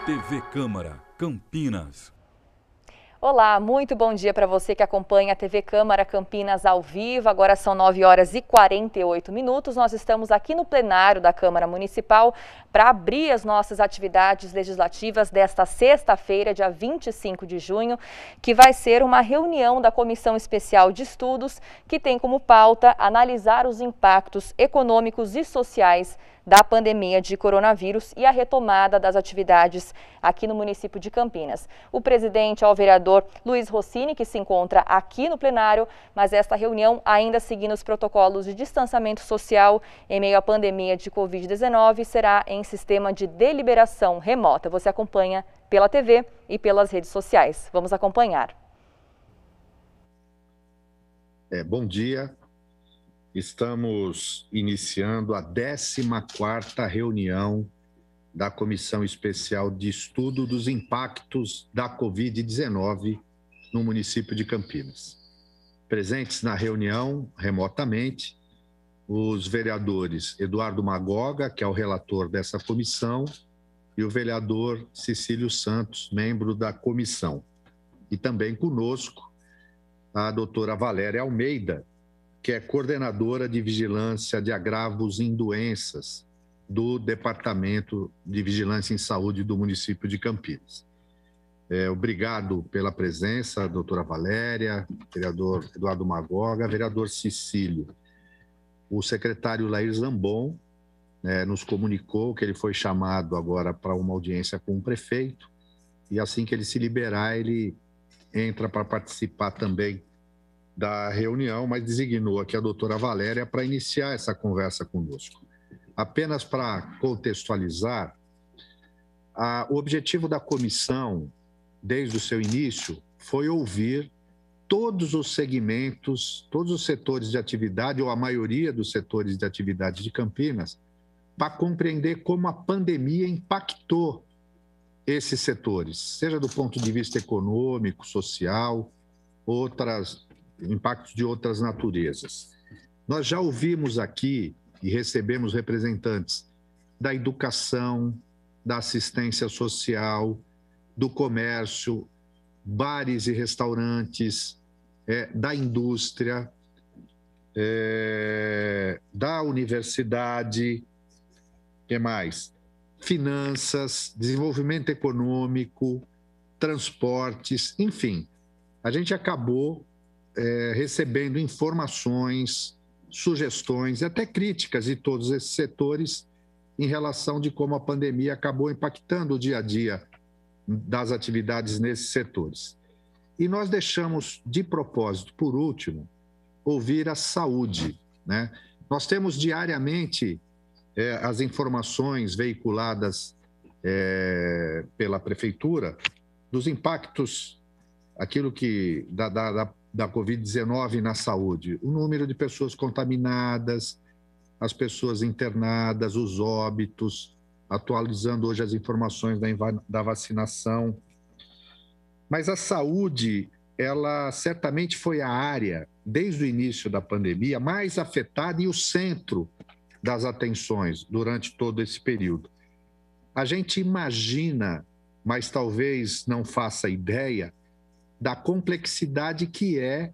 TV Câmara, Campinas. Olá, muito bom dia para você que acompanha a TV Câmara Campinas ao vivo. Agora são 9h48. Nós estamos aqui no plenário da Câmara Municipal para abrir as nossas atividades legislativas desta sexta-feira, dia 25 de junho, que vai ser uma reunião da Comissão Especial de Estudos, que tem como pauta analisar os impactos econômicos e sociais da pandemia de coronavírus e a retomada das atividades aqui no município de Campinas. O presidente é o vereador Luiz Rossini, que se encontra aqui no plenário, mas esta reunião, ainda seguindo os protocolos de distanciamento social em meio à pandemia de Covid-19, será em sistema de deliberação remota. Você acompanha pela TV e pelas redes sociais. Vamos acompanhar. Bom dia. Estamos iniciando a 14ª reunião da Comissão Especial de Estudo dos Impactos da Covid-19 no município de Campinas. Presentes na reunião, remotamente, os vereadores Eduardo Magoga, que é o relator dessa comissão, e o vereador Cecílio Santos, membro da comissão. E também conosco a doutora Valéria Almeida, que é coordenadora de vigilância de agravos em doenças do Departamento de Vigilância em Saúde do município de Campinas. Obrigado pela presença, doutora Valéria, vereador Eduardo Magoga, vereador Cecílio. O secretário Lair Zambon nos comunicou que ele foi chamado agora para uma audiência com o prefeito e assim que ele se liberar, ele entra para participar também da reunião, mas designou aqui a doutora Valéria para iniciar essa conversa conosco. Apenas para contextualizar, o objetivo da comissão, desde o seu início, foi ouvir todos os segmentos, todos os setores de atividade, ou a maioria dos setores de atividade de Campinas, para compreender como a pandemia impactou esses setores, seja do ponto de vista econômico, social, impactos de outras naturezas. Nós já ouvimos aqui e recebemos representantes da educação, da assistência social, do comércio, bares e restaurantes, da indústria, da universidade, que mais? Finanças, desenvolvimento econômico, transportes, enfim. A gente acabou recebendo informações, sugestões e até críticas de todos esses setores em relação de como a pandemia acabou impactando o dia a dia das atividades nesses setores. E nós deixamos de propósito, por último, ouvir a saúde, né? Nós temos diariamente as informações veiculadas pela prefeitura dos impactos, aquilo que da Covid-19 na saúde, o número de pessoas contaminadas, as pessoas internadas, os óbitos, atualizando hoje as informações da vacinação. Mas a saúde, ela certamente foi a área, desde o início da pandemia, mais afetada e o centro das atenções durante todo esse período. A gente imagina, mas talvez não faça ideia, da complexidade que é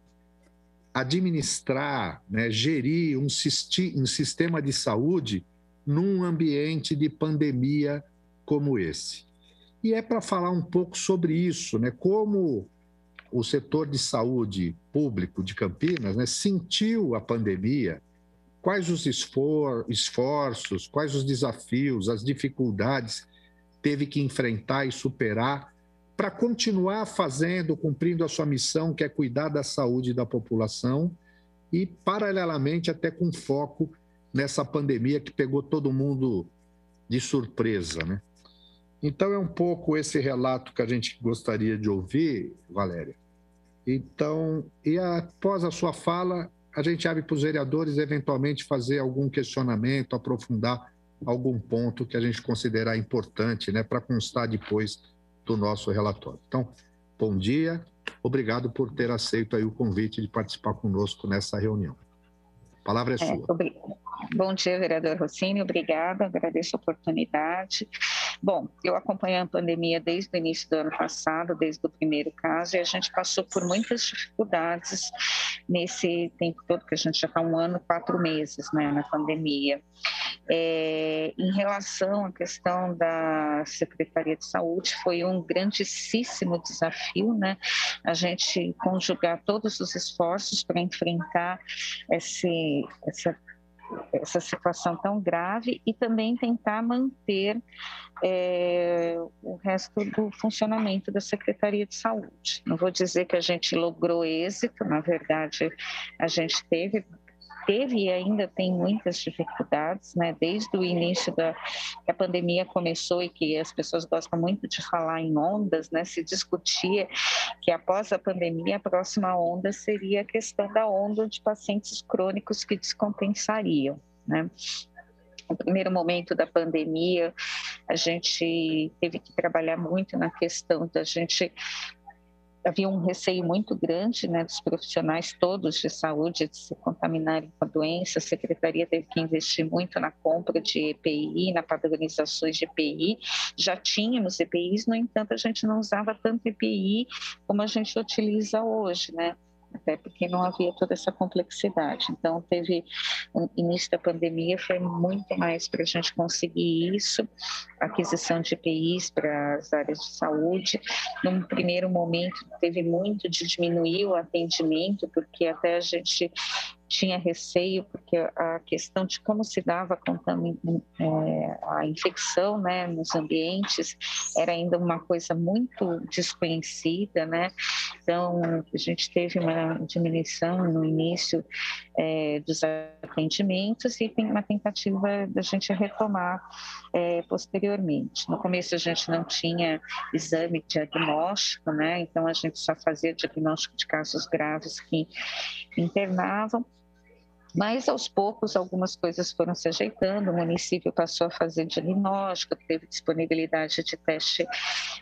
administrar, gerir um sistema de saúde num ambiente de pandemia como esse. E é para falar um pouco sobre isso, como o setor de saúde público de Campinas sentiu a pandemia, quais os esforços, quais os desafios, as dificuldades teve que enfrentar e superar para continuar cumprindo a sua missão, que é cuidar da saúde da população e, paralelamente, até com foco nessa pandemia que pegou todo mundo de surpresa, Então, é um pouco esse relato que a gente gostaria de ouvir, Valéria. Então, e após a sua fala, a gente abre para os vereadores eventualmente fazer algum questionamento, aprofundar algum ponto que a gente considerar importante, para constar depois do nosso relatório. Então, bom dia, obrigado por ter aceito aí o convite de participar conosco nessa reunião. A palavra é sua. Bom dia, vereador Rossini, obrigada, agradeço a oportunidade. Bom, eu acompanho a pandemia desde o início do ano passado, desde o primeiro caso, e a gente passou por muitas dificuldades nesse tempo todo, que a gente já está 1 ano e 4 meses, né, na pandemia. Em relação à questão da Secretaria de Saúde, foi um grandíssimo desafio, né, a gente conjugar todos os esforços para enfrentar essa situação tão grave e também tentar manter o resto do funcionamento da Secretaria de Saúde. Não vou dizer que a gente logrou êxito, na verdade, a gente teve e ainda tem muitas dificuldades, né? Desde o início que a pandemia começou e que as pessoas gostam muito de falar em ondas, né? Se discutia que após a pandemia a próxima onda seria a questão da onda de pacientes crônicos que descompensariam, né? No primeiro momento da pandemia, a gente teve que trabalhar muito na questão da gente. Havia um receio muito grande, né, dos profissionais todos de saúde de se contaminarem com a doença. A Secretaria teve que investir muito na compra de EPI, na padronizações de EPI. Já tínhamos EPIs, no entanto, a gente não usava tanto EPI como a gente utiliza hoje, né? Até porque não havia toda essa complexidade. Então, o início da pandemia foi muito mais para a gente conseguir isso, aquisição de EPIs para as áreas de saúde. Num primeiro momento, teve muito de diminuir o atendimento, porque até a gente tinha receio, porque a questão de como se dava a infecção, né, nos ambientes era ainda uma coisa muito desconhecida, né? Então, a gente teve uma diminuição no início dos atendimentos e tem uma tentativa da gente retomar posteriormente. No começo a gente não tinha exame diagnóstico, né? Então a gente só fazia diagnóstico de casos graves que internavam. Mas, aos poucos, algumas coisas foram se ajeitando, o município passou a fazer diagnóstico, teve disponibilidade de teste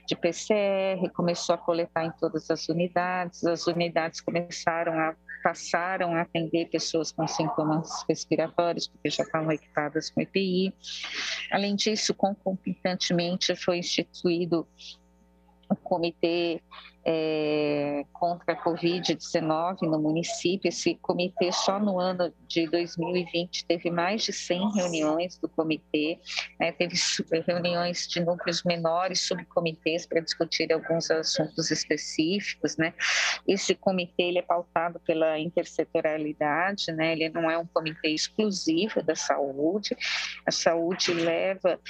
de PCR, começou a coletar em todas as unidades passaram a atender pessoas com sintomas respiratórios, porque já estavam equipadas com EPI. Além disso, concomitantemente, foi instituído o comitê contra a Covid-19 no município. Esse comitê, só no ano de 2020, teve mais de 100 reuniões do comitê, né? Teve reuniões de núcleos menores, subcomitês, para discutir alguns assuntos específicos, né? Esse comitê ele é pautado pela intersetorialidade, né? Ele não é um comitê exclusivo da saúde. A saúde leva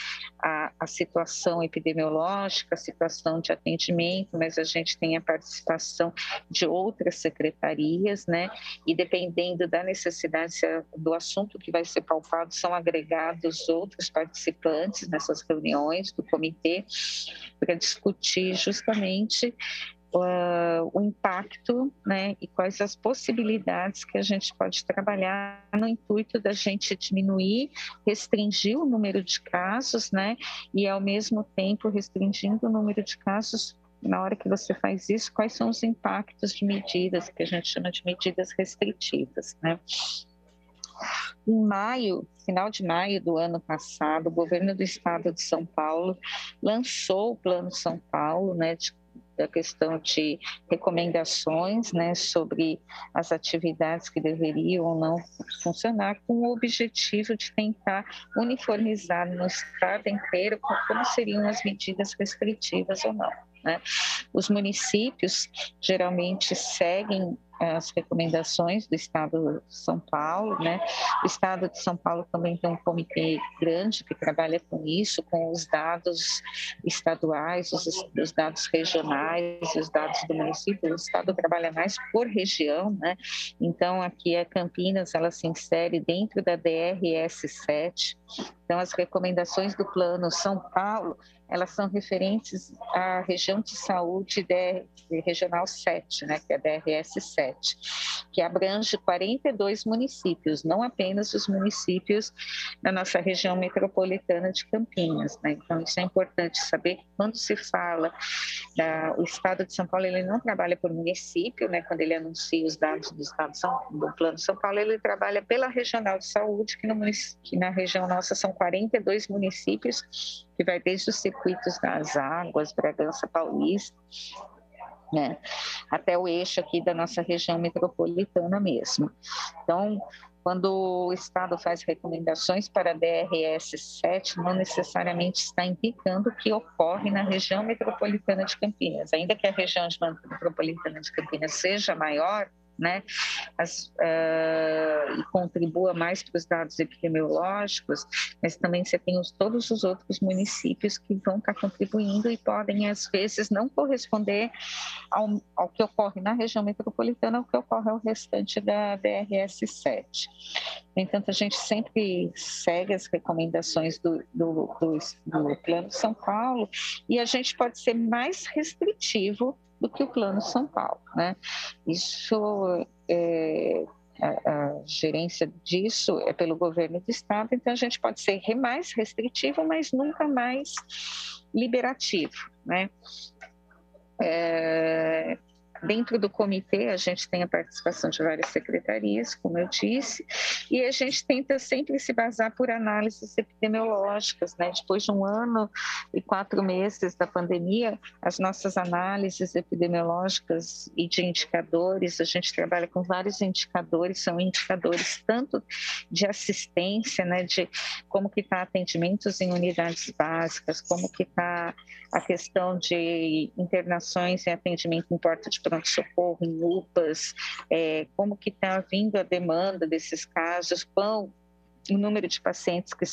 a situação epidemiológica, a situação de atendimento, mas a gente tem a participação de outras secretarias, né? E dependendo da necessidade do assunto que vai ser pautado, são agregados outros participantes nessas reuniões do comitê para discutir justamente o impacto, né, e quais as possibilidades que a gente pode trabalhar no intuito da gente diminuir, restringir o número de casos, né, e ao mesmo tempo restringindo o número de casos. Na hora que você faz isso, quais são os impactos de medidas que a gente chama de medidas restritivas, né? Em maio, final de maio do ano passado, o governo do estado de São Paulo lançou o Plano São Paulo, né, da questão de recomendações, né, sobre as atividades que deveriam ou não funcionar, com o objetivo de tentar uniformizar no estado inteiro como seriam as medidas restritivas ou não, né? Os municípios geralmente seguem as recomendações do Estado de São Paulo, né? O Estado de São Paulo também tem um comitê grande que trabalha com isso, com os dados estaduais, os dados regionais, os dados do município. O Estado trabalha mais por região, né? Então, aqui a Campinas, ela se insere dentro da DRS7. Então, as recomendações do Plano São Paulo, elas são referentes à região de saúde regional 7, né, que é a DRS7, que abrange 42 municípios, não apenas os municípios da nossa região metropolitana de Campinas, né? Então, isso é importante saber. Quando se fala, o Estado de São Paulo, ele não trabalha por município, né? Quando ele anuncia os dados do Plano São Paulo, ele trabalha pela regional de saúde, que na região nossa são 42 municípios, que vai desde os circuitos das águas, Bragança Paulista, né, até o eixo aqui da nossa região metropolitana mesmo. Então, quando o Estado faz recomendações para a DRS-7, não necessariamente está indicando o que ocorre na região metropolitana de Campinas. Ainda que a região metropolitana de Campinas seja maior, né, e contribua mais para os dados epidemiológicos, mas também você tem todos os outros municípios que vão estar contribuindo e podem, às vezes, não corresponder ao que ocorre na região metropolitana, ao que ocorre ao restante da DRS-7. No entanto, a gente sempre segue as recomendações do Plano São Paulo e a gente pode ser mais restritivo do que o Plano São Paulo, né? Isso, a gerência disso é pelo governo do estado, então a gente pode ser mais restritivo, mas nunca mais liberativo, né? Dentro do comitê, a gente tem a participação de várias secretarias, como eu disse, e a gente tenta sempre se basar por análises epidemiológicas, né? Depois de 1 ano e 4 meses da pandemia, as nossas análises epidemiológicas e de indicadores, a gente trabalha com vários indicadores, são indicadores tanto de assistência, né? De como que está atendimentos em unidades básicas, como que está a questão de internações e atendimento em porta de pronto-socorro, em UPAs, como que está vindo a demanda desses casos, qual o número de pacientes que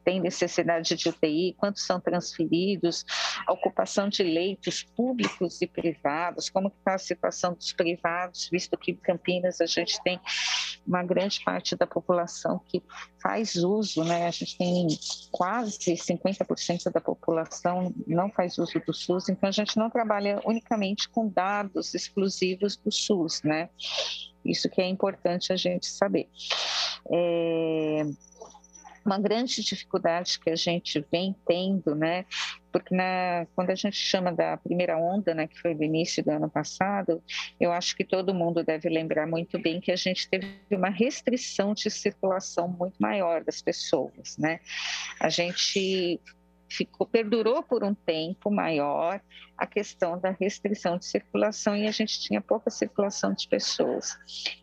têm necessidade de UTI, quantos são transferidos, a ocupação de leitos públicos e privados, como está a situação dos privados, visto que em Campinas a gente tem uma grande parte da população que faz uso, né? A gente tem quase 50% da população não faz uso do SUS, então a gente não trabalha unicamente com dados exclusivos do SUS, né? Isso que é importante a gente saber. Uma grande dificuldade que a gente vem tendo, né, porque quando a gente chama da primeira onda, né, que foi do início do ano passado, eu acho que todo mundo deve lembrar muito bem que a gente teve uma restrição de circulação muito maior das pessoas, né? A gente perdurou por um tempo maior a questão da restrição de circulação e a gente tinha pouca circulação de pessoas.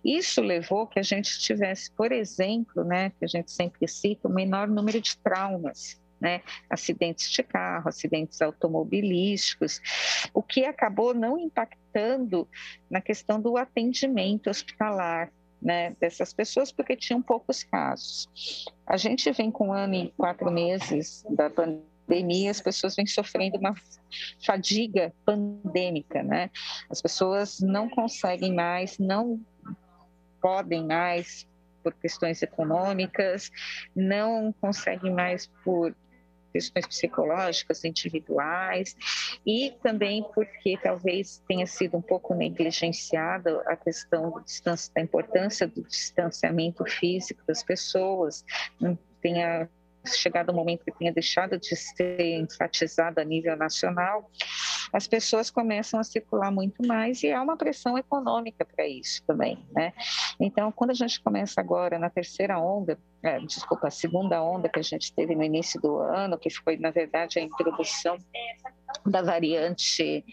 Isso levou que a gente tivesse, por exemplo, né, que a gente sempre cita, um menor número de traumas, né, acidentes de carro, acidentes automobilísticos, o que acabou não impactando na questão do atendimento hospitalar, né, dessas pessoas, porque tinham poucos casos. A gente vem com 1 ano e 4 meses da pandemia, as pessoas vêm sofrendo uma fadiga pandêmica, né? As pessoas não conseguem mais, não podem mais por questões econômicas, não conseguem mais por questões psicológicas individuais e também porque talvez tenha sido um pouco negligenciada a questão da importância do distanciamento físico das pessoas, não tenha chegado um momento que tenha deixado de ser enfatizado a nível nacional, as pessoas começam a circular muito mais e há uma pressão econômica para isso também, né? Então, quando a gente começa agora na a segunda onda que a gente teve no início do ano, que foi, na verdade, a introdução da variante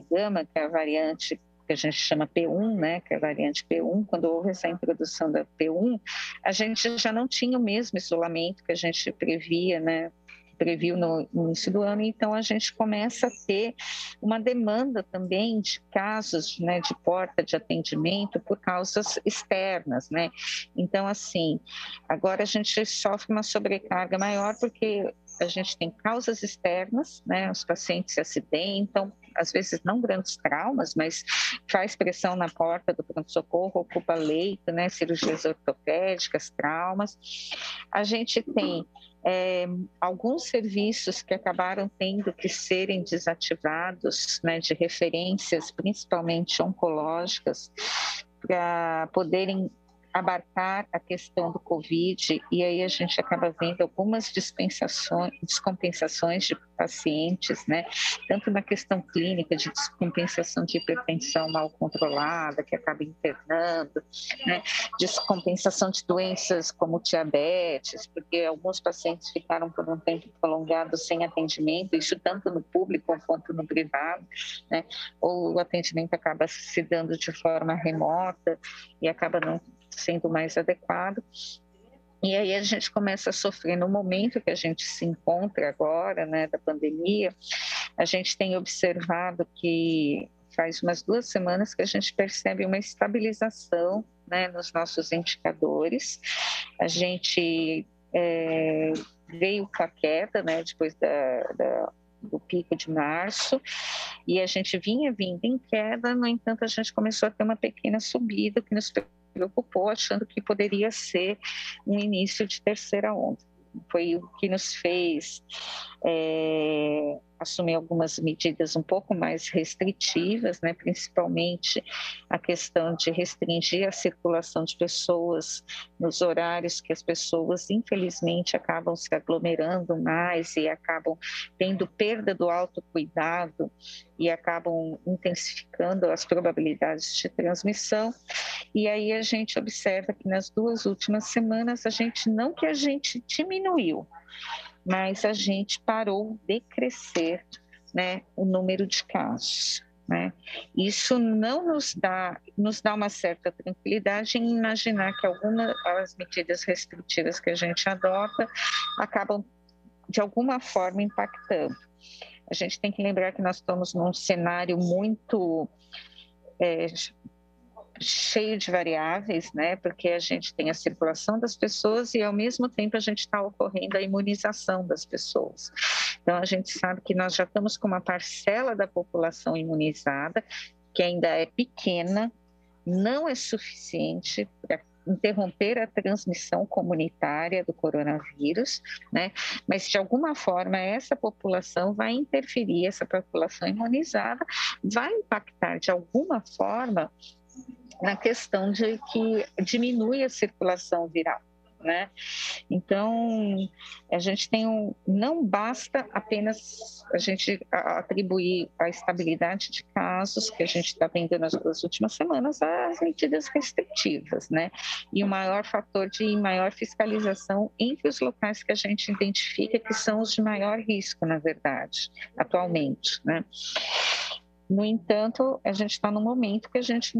Gama, que é a variante que a gente chama P1, né, que é a variante P1, quando houve essa introdução da P1, a gente já não tinha o mesmo isolamento que a gente previu no início do ano, então a gente começa a ter uma demanda também de casos, né, de porta de atendimento por causas externas, né? Então, assim, agora a gente sofre uma sobrecarga maior porque a gente tem causas externas, né? Os pacientes se acidentam, às vezes não grandes traumas, mas faz pressão na porta do pronto-socorro, ocupa leito, né? Cirurgias ortopédicas, traumas. A gente tem alguns serviços que acabaram tendo que serem desativados, né? De referências, principalmente oncológicas, para poderem abarcar a questão do Covid, e aí a gente acaba vendo algumas descompensações de pacientes, né? Tanto na questão clínica de descompensação de hipertensão mal controlada, que acaba internando, né? Descompensação de doenças como diabetes, porque alguns pacientes ficaram por um tempo prolongado sem atendimento, isso tanto no público quanto no privado, né? Ou o atendimento acaba se dando de forma remota e acaba não sendo mais adequado. E aí a gente começa a sofrer no momento que a gente se encontra agora, né, da pandemia. A gente tem observado que faz umas 2 semanas que a gente percebe uma estabilização, né, nos nossos indicadores. A gente veio com a queda, né, depois do pico de março, e a gente vinha vindo em queda. No entanto, a gente começou a ter uma pequena subida que nos preocupou, achando que poderia ser um início de terceira onda. Foi o que nos fez assumir algumas medidas um pouco mais restritivas, né? Principalmente a questão de restringir a circulação de pessoas nos horários que as pessoas, infelizmente, acabam se aglomerando mais e acabam tendo perda do autocuidado e acabam intensificando as probabilidades de transmissão. E aí a gente observa que nas 2 últimas semanas, a gente diminuiu, mas a gente parou de crescer, né, o número de casos, né? Isso não nos dá uma certa tranquilidade em imaginar que algumas das medidas restritivas que a gente adota acabam, de alguma forma, impactando. A gente tem que lembrar que nós estamos num cenário muito cheio de variáveis, né? Porque a gente tem a circulação das pessoas e, ao mesmo tempo, a gente está ocorrendo a imunização das pessoas. Então, a gente sabe que nós já estamos com uma parcela da população imunizada, que ainda é pequena, não é suficiente para interromper a transmissão comunitária do coronavírus, né? Mas, de alguma forma, essa população vai interferir, essa população imunizada vai impactar, de alguma forma, na questão de que diminui a circulação viral, né? Então, a gente não basta apenas a gente atribuir a estabilidade de casos que a gente está vendo nas 2 últimas semanas às medidas restritivas, né? E o maior fator de maior fiscalização entre os locais que a gente identifica que são os de maior risco, na verdade, atualmente, né? No entanto, a gente está num momento que a gente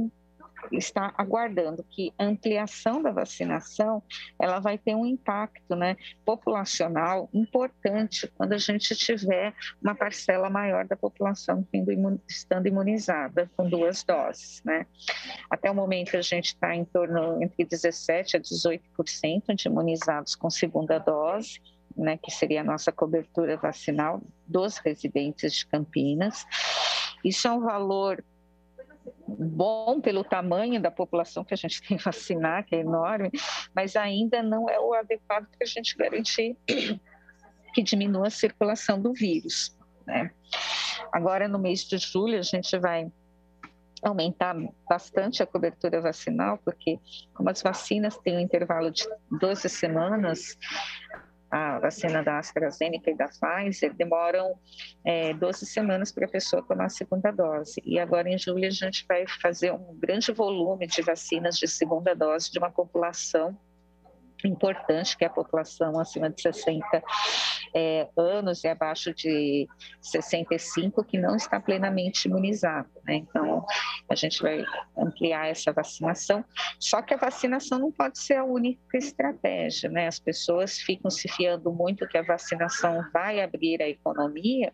está aguardando que a ampliação da vacinação ela vai ter um impacto, né, populacional importante quando a gente tiver uma parcela maior da população estando imunizada com 2 doses, né? Até o momento a gente está em torno entre 17% a 18% de imunizados com segunda dose, né, que seria a nossa cobertura vacinal dos residentes de Campinas. Isso é um valor bom pelo tamanho da população que a gente tem que vacinar, que é enorme, mas ainda não é o adequado para a gente garantir que diminua a circulação do vírus, né? Agora, no mês de julho, a gente vai aumentar bastante a cobertura vacinal, porque como as vacinas têm um intervalo de 12 semanas, a vacina da AstraZeneca e da Pfizer demoram 12 semanas para a pessoa tomar a segunda dose. E agora, em julho, a gente vai fazer um grande volume de vacinas de segunda dose de uma população importante, que é a população acima de 60 anos e abaixo de 65, que não está plenamente imunizado, né? Então, a gente vai ampliar essa vacinação, só que a vacinação não pode ser a única estratégia, né? As pessoas ficam se fiando muito que a vacinação vai abrir a economia,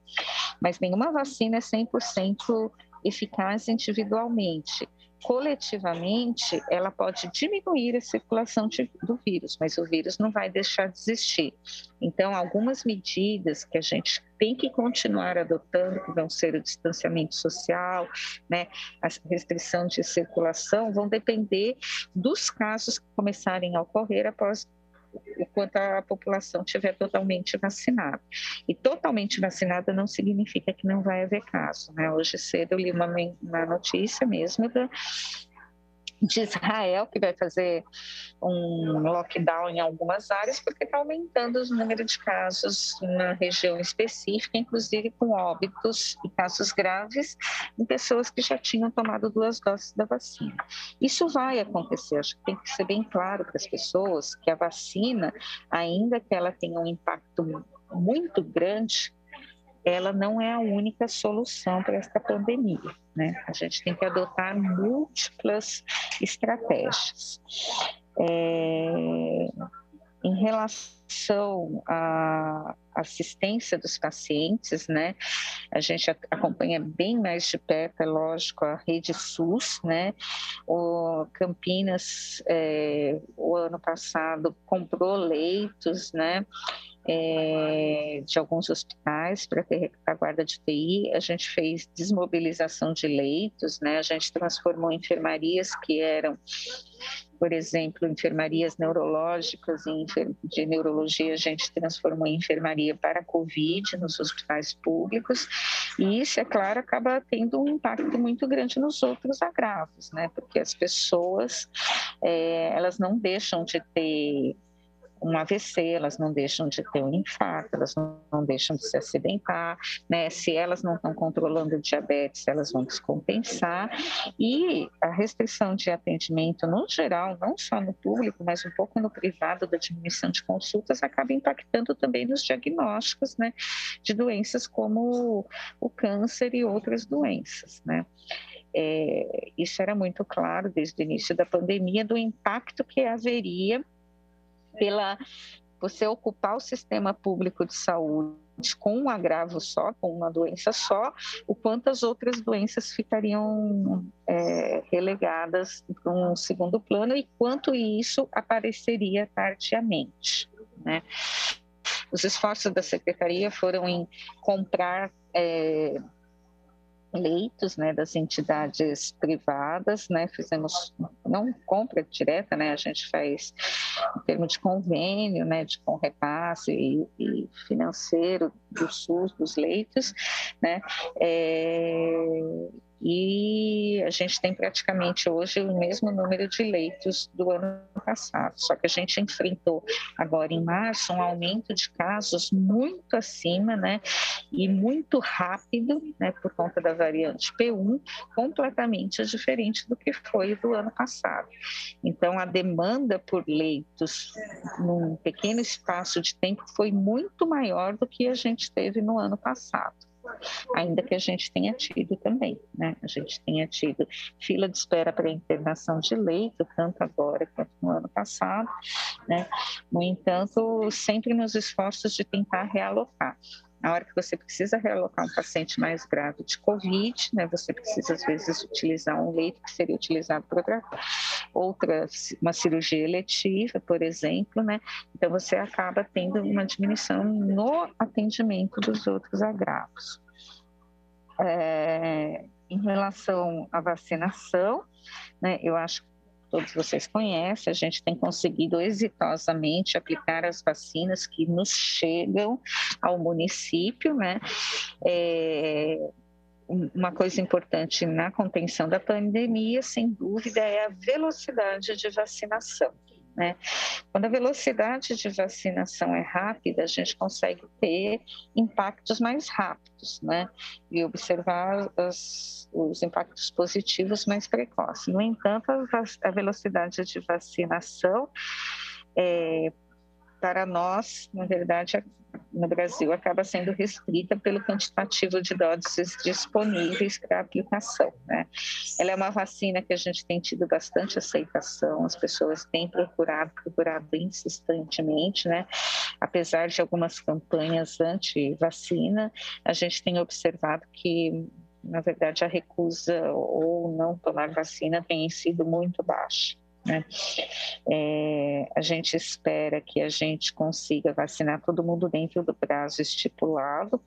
mas nenhuma vacina é 100% eficaz individualmente. Coletivamente, ela pode diminuir a circulação do vírus, mas o vírus não vai deixar de existir. Então, algumas medidas que a gente tem que continuar adotando, que vão ser o distanciamento social, né, a restrição de circulação, vão depender dos casos que começarem a ocorrer após enquanto a população estiver totalmente vacinada. E totalmente vacinada não significa que não vai haver caso, né? Hoje cedo eu li uma notícia mesmo de Israel, que vai fazer um lockdown em algumas áreas, porque está aumentando o número de casos na região específica, inclusive com óbitos e casos graves em pessoas que já tinham tomado 2 doses da vacina. Isso vai acontecer, acho que tem que ser bem claro para as pessoas que a vacina, ainda que ela tenha um impacto muito grande, ela não é a única solução para esta pandemia, né? A gente tem que adotar múltiplas estratégias. Em relação à assistência dos pacientes, né? A gente acompanha bem mais de perto, é lógico, a rede SUS, né? O Campinas, o ano passado, comprou leitos, né? De alguns hospitais para ter retaguarda de UTI, a gente fez desmobilização de leitos, né? A gente transformou enfermarias que eram, por exemplo, enfermarias neurológicas, de neurologia, a gente transformou em enfermaria para a Covid nos hospitais públicos, e isso, é claro, acaba tendo um impacto muito grande nos outros agravos, né? Porque as pessoas, elas não deixam de ter um AVC, elas não deixam de ter um infarto, elas não deixam de se acidentar, né? Se elas não estão controlando o diabetes, elas vão descompensar, e a restrição de atendimento no geral, não só no público, mas um pouco no privado, da diminuição de consultas, acaba impactando também nos diagnósticos, né, de doenças como o câncer e outras doenças, né? Isso era muito claro desde o início da pandemia, do impacto que haveria pela você ocupar o sistema público de saúde com um agravo só, com uma doença só, o quanto as outras doenças ficariam relegadas para um segundo plano e quanto isso apareceria tardiamente, né? Os esforços da Secretaria foram em comprar leitos, né, das entidades privadas, né, fizemos não compra direta, né, a gente faz em termos de convênio, né, de com repasse e financeiro do SUS, dos leitos, né, e a gente tem praticamente hoje o mesmo número de leitos do ano passado, só que a gente enfrentou agora em março um aumento de casos muito acima, né, e muito rápido, né, por conta da variante P1, completamente diferente do que foi do ano passado. Então, a demanda por leitos num pequeno espaço de tempo foi muito maior do que a gente teve no ano passado. Ainda que a gente tenha tido também, né? A gente tenha tido fila de espera para internação de leito, tanto agora quanto no ano passado, né? No entanto, sempre nos esforços de tentar realocar. Na hora que você precisa realocar um paciente mais grave de Covid, né, você precisa, às vezes, utilizar um leito que seria utilizado para uma cirurgia eletiva, por exemplo, né? Então, você acaba tendo uma diminuição no atendimento dos outros agravos. Em relação à vacinação, né, eu acho que todos vocês conhecem, a gente tem conseguido exitosamente aplicar as vacinas que nos chegam ao município, né? Uma coisa importante na contenção da pandemia, sem dúvida, é a velocidade de vacinação, né? Quando a velocidade de vacinação é rápida, a gente consegue ter impactos mais rápidos, né? E observar os impactos positivos mais precoces. No entanto, a velocidade de vacinação, para nós, na verdade, no Brasil, acaba sendo restrita pelo quantitativo de doses disponíveis para aplicação, né? Ela é uma vacina que a gente tem tido bastante aceitação, as pessoas têm procurado insistentemente, né? Apesar de algumas campanhas anti-vacina, a gente tem observado que, na verdade, a recusa ou não tomar vacina tem sido muito baixa, né? A gente espera que a gente consiga vacinar todo mundo dentro do prazo estipulado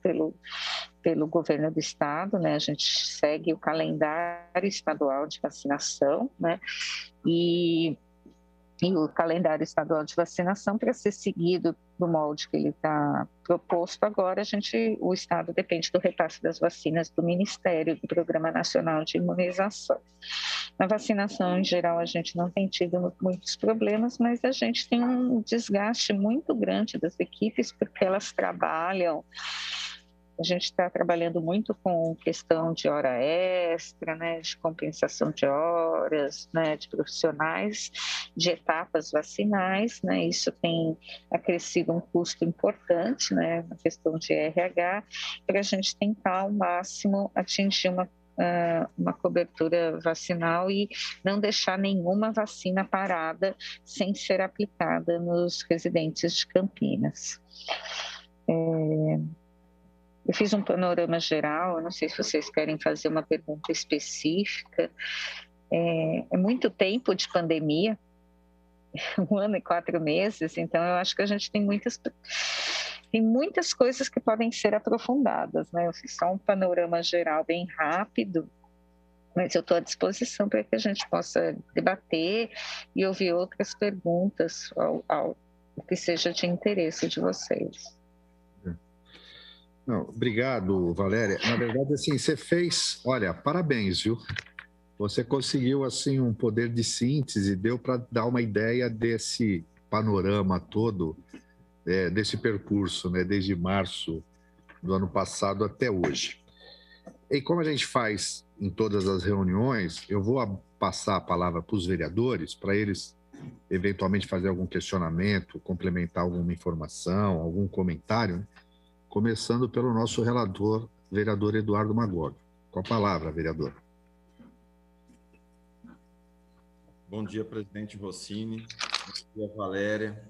pelo governo do estado, né? A gente segue o calendário estadual de vacinação, né? E o calendário estadual de vacinação, para ser seguido do molde que ele está proposto agora, o Estado depende do repasse das vacinas do Ministério, do Programa Nacional de Imunização. Na vacinação, em geral, a gente não tem tido muitos problemas, mas a gente tem um desgaste muito grande das equipes, porque elas trabalham. A gente está trabalhando muito com questão de hora extra, né, de compensação de horas, né, de profissionais, de etapas vacinais, né, isso tem acrescido um custo importante, né, na questão de RH, para a gente tentar ao máximo atingir uma cobertura vacinal e não deixar nenhuma vacina parada sem ser aplicada nos residentes de Campinas. Eu fiz um panorama geral, eu não sei se vocês querem fazer uma pergunta específica. É muito tempo de pandemia, 1 ano e 4 meses, então eu acho que a gente tem muitas coisas que podem ser aprofundadas, né? Eu fiz só um panorama geral bem rápido, mas eu estou à disposição para que a gente possa debater e ouvir outras perguntas ao que seja de interesse de vocês. Não, obrigado, Valéria. Na verdade, assim, você fez, olha, parabéns, viu? Você conseguiu, assim, um poder de síntese, deu para dar uma ideia desse panorama todo, desse percurso, né, desde março do ano passado até hoje. E como a gente faz em todas as reuniões, eu vou passar a palavra para os vereadores, para eles eventualmente fazer algum questionamento, complementar alguma informação, algum comentário, né? Começando pelo nosso relator, vereador Eduardo Magog. Com a palavra, vereador. Bom dia, presidente Rossini. Bom dia, Valéria.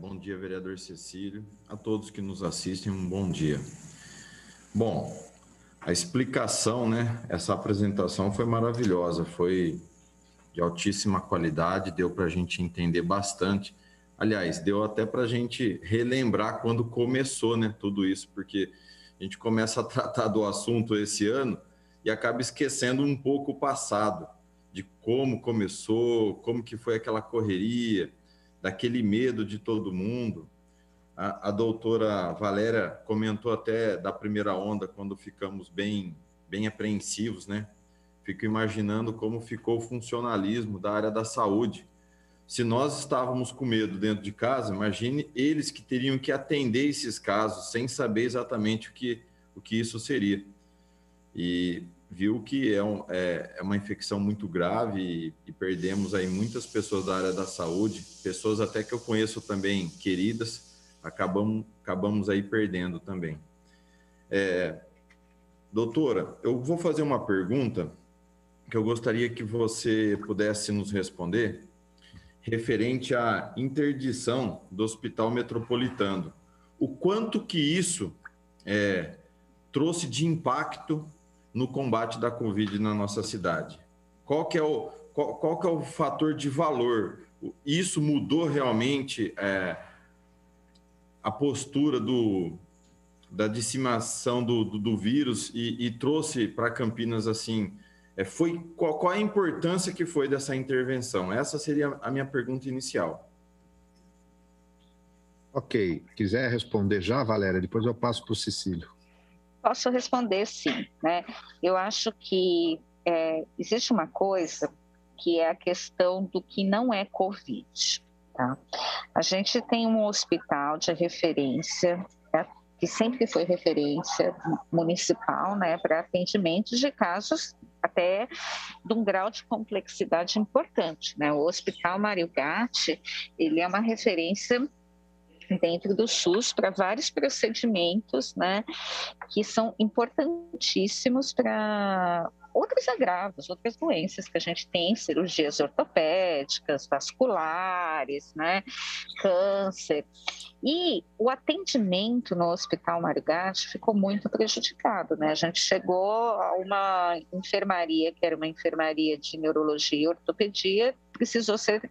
Bom dia, vereador Cecílio. A todos que nos assistem, um bom dia. Bom, a explicação, né? Essa apresentação foi maravilhosa, foi de altíssima qualidade, deu para a gente entender bastante. Aliás, deu até para a gente relembrar quando começou, né, tudo isso, porque a gente começa a tratar do assunto esse ano e acaba esquecendo um pouco o passado, de como começou, como que foi aquela correria, daquele medo de todo mundo. A doutora Valéria comentou até da primeira onda, quando ficamos bem apreensivos, né? Fico imaginando como ficou o funcionalismo da área da saúde. Se nós estávamos com medo dentro de casa, imagine eles que teriam que atender esses casos sem saber exatamente o que isso seria. E viu que é uma infecção muito grave e perdemos aí muitas pessoas da área da saúde, pessoas até que eu conheço também queridas, acabamos aí perdendo também. Doutora, eu vou fazer uma pergunta que eu gostaria que você pudesse nos responder, referente à interdição do Hospital Metropolitano. O quanto que isso trouxe de impacto no combate da Covid na nossa cidade? Qual que é o fator de valor? Isso mudou realmente a postura da disseminação do vírus e trouxe para Campinas, assim, qual a importância que foi dessa intervenção? Essa seria a minha pergunta inicial. Ok. Quiser responder já, Valéria? Depois eu passo para o Cecílio. Posso responder, sim, né? Eu acho que existe uma coisa que é a questão do que não é Covid, tá? A gente tem um hospital de referência, que sempre foi referência municipal, né, para atendimento de casos até de um grau de complexidade importante, né? O Hospital Mário Gatti, ele é uma referência dentro do SUS para vários procedimentos, né, que são importantíssimos para outros agravos, outras doenças que a gente tem, cirurgias ortopédicas, vasculares, né, câncer. E o atendimento no Hospital Mário Gatti ficou muito prejudicado, né? A gente chegou a uma enfermaria, que era uma enfermaria de neurologia e ortopedia, precisou ser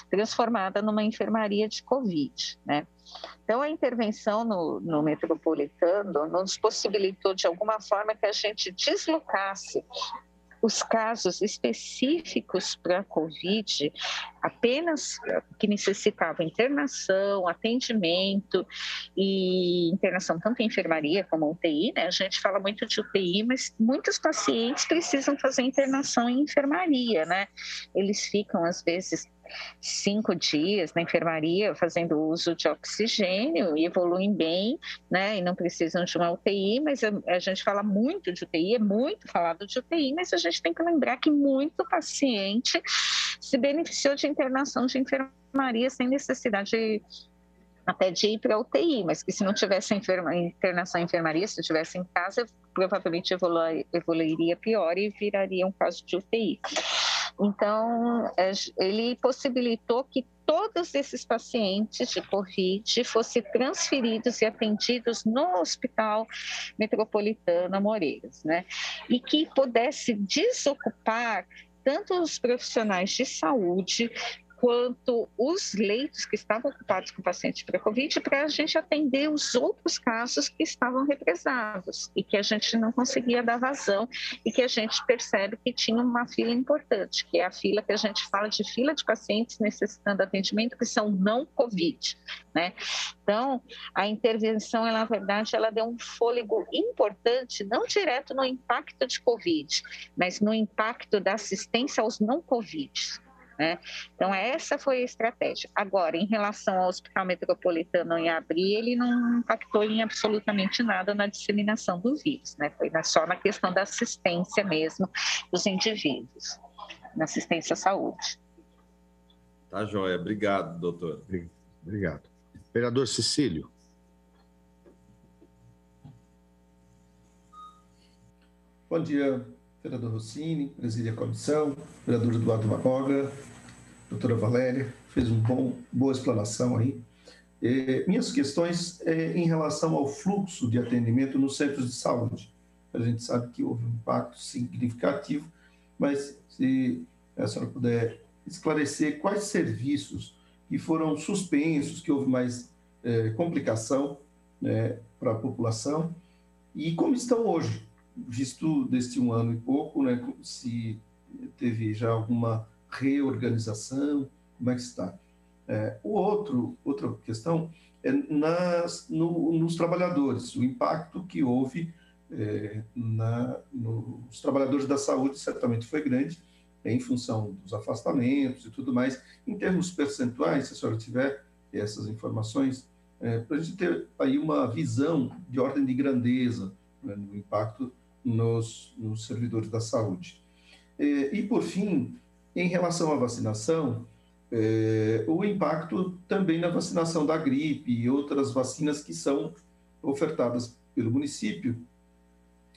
transformada numa enfermaria de Covid, né? Então, a intervenção no metropolitano nos possibilitou, de alguma forma, que a gente deslocasse os casos específicos para a COVID, apenas que necessitavam internação, atendimento e internação tanto em enfermaria como UTI, né? A gente fala muito de UTI, mas muitos pacientes precisam fazer internação em enfermaria, né? Eles ficam, às vezes, 5 dias na enfermaria fazendo uso de oxigênio e evoluem bem, né? E não precisam de uma UTI, mas a gente fala muito de UTI, é muito falado de UTI, mas a gente tem que lembrar que muito paciente se beneficiou de internação de enfermaria sem necessidade até de ir para a UTI, mas que se não tivesse internação em enfermaria, se estivesse em casa, provavelmente evoluiria pior e viraria um caso de UTI. Então, ele possibilitou que todos esses pacientes de Covid fossem transferidos e atendidos no Hospital Metropolitano Moreiras, né? E que pudesse desocupar tanto os profissionais de saúde quanto os leitos que estavam ocupados com pacientes para Covid, para a gente atender os outros casos que estavam represados e que a gente não conseguia dar vazão e que a gente percebe que tinha uma fila importante, que é a fila que a gente fala de fila de pacientes necessitando de atendimento que são não Covid, né? Então, a intervenção, na verdade, ela deu um fôlego importante, não direto no impacto de Covid, mas no impacto da assistência aos não Covid. Né? Então, essa foi a estratégia. Agora, em relação ao Hospital Metropolitano em abril, ele não impactou em absolutamente nada na disseminação do vírus, né? Foi só na questão da assistência mesmo dos indivíduos, na assistência à saúde. Tá joia. Obrigado, doutor. Obrigado. Vereador Cecílio. Bom dia, vereador Rossini, preside a comissão, vereador Eduardo Magoga, doutora Valéria, fez boa explanação aí. Minhas questões em relação ao fluxo de atendimento nos centros de saúde. A gente sabe que houve um impacto significativo, mas se a senhora puder esclarecer quais serviços que foram suspensos, que houve mais complicação para a população, e como estão hoje, visto deste 1 ano e pouco, né, se teve já alguma reorganização, como é que está? Outra questão é nos trabalhadores, o impacto que houve nos trabalhadores da saúde certamente foi grande, em função dos afastamentos e tudo mais. Em termos percentuais, se a senhora tiver essas informações, para a gente ter aí uma visão de ordem de grandeza, né, no impacto nos servidores da saúde. E, por fim, em relação à vacinação, o impacto também na vacinação da gripe e outras vacinas que são ofertadas pelo município,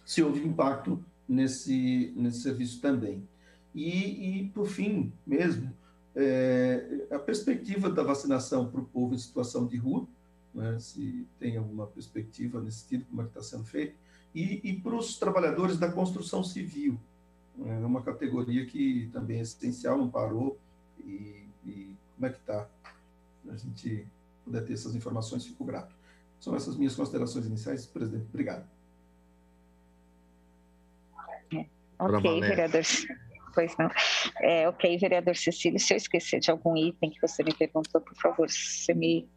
se houve impacto nesse serviço também. E por fim mesmo, a perspectiva da vacinação para o povo em situação de rua, né, se tem alguma perspectiva nesse sentido, como é que está sendo feito, e para os trabalhadores da construção civil, é uma categoria que também é essencial, não parou, e como é que está? A gente puder ter essas informações, fico grato. São essas minhas considerações iniciais, presidente. Obrigado. Ok, vereador. Pois não. Ok, vereador Cecílio, se eu esquecer de algum item que você me perguntou, por favor, você me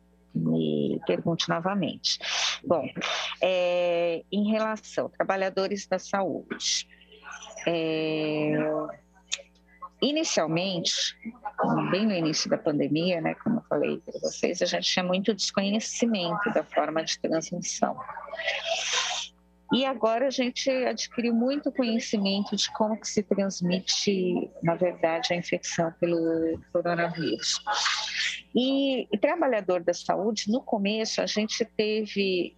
pergunte novamente. Bom, em relação a trabalhadores da saúde, inicialmente, bem no início da pandemia, né, como eu falei para vocês, a gente tinha muito desconhecimento da forma de transmissão. E agora a gente adquiriu muito conhecimento de como que se transmite, na verdade, a infecção pelo coronavírus. E trabalhador da saúde, no começo, a gente teve,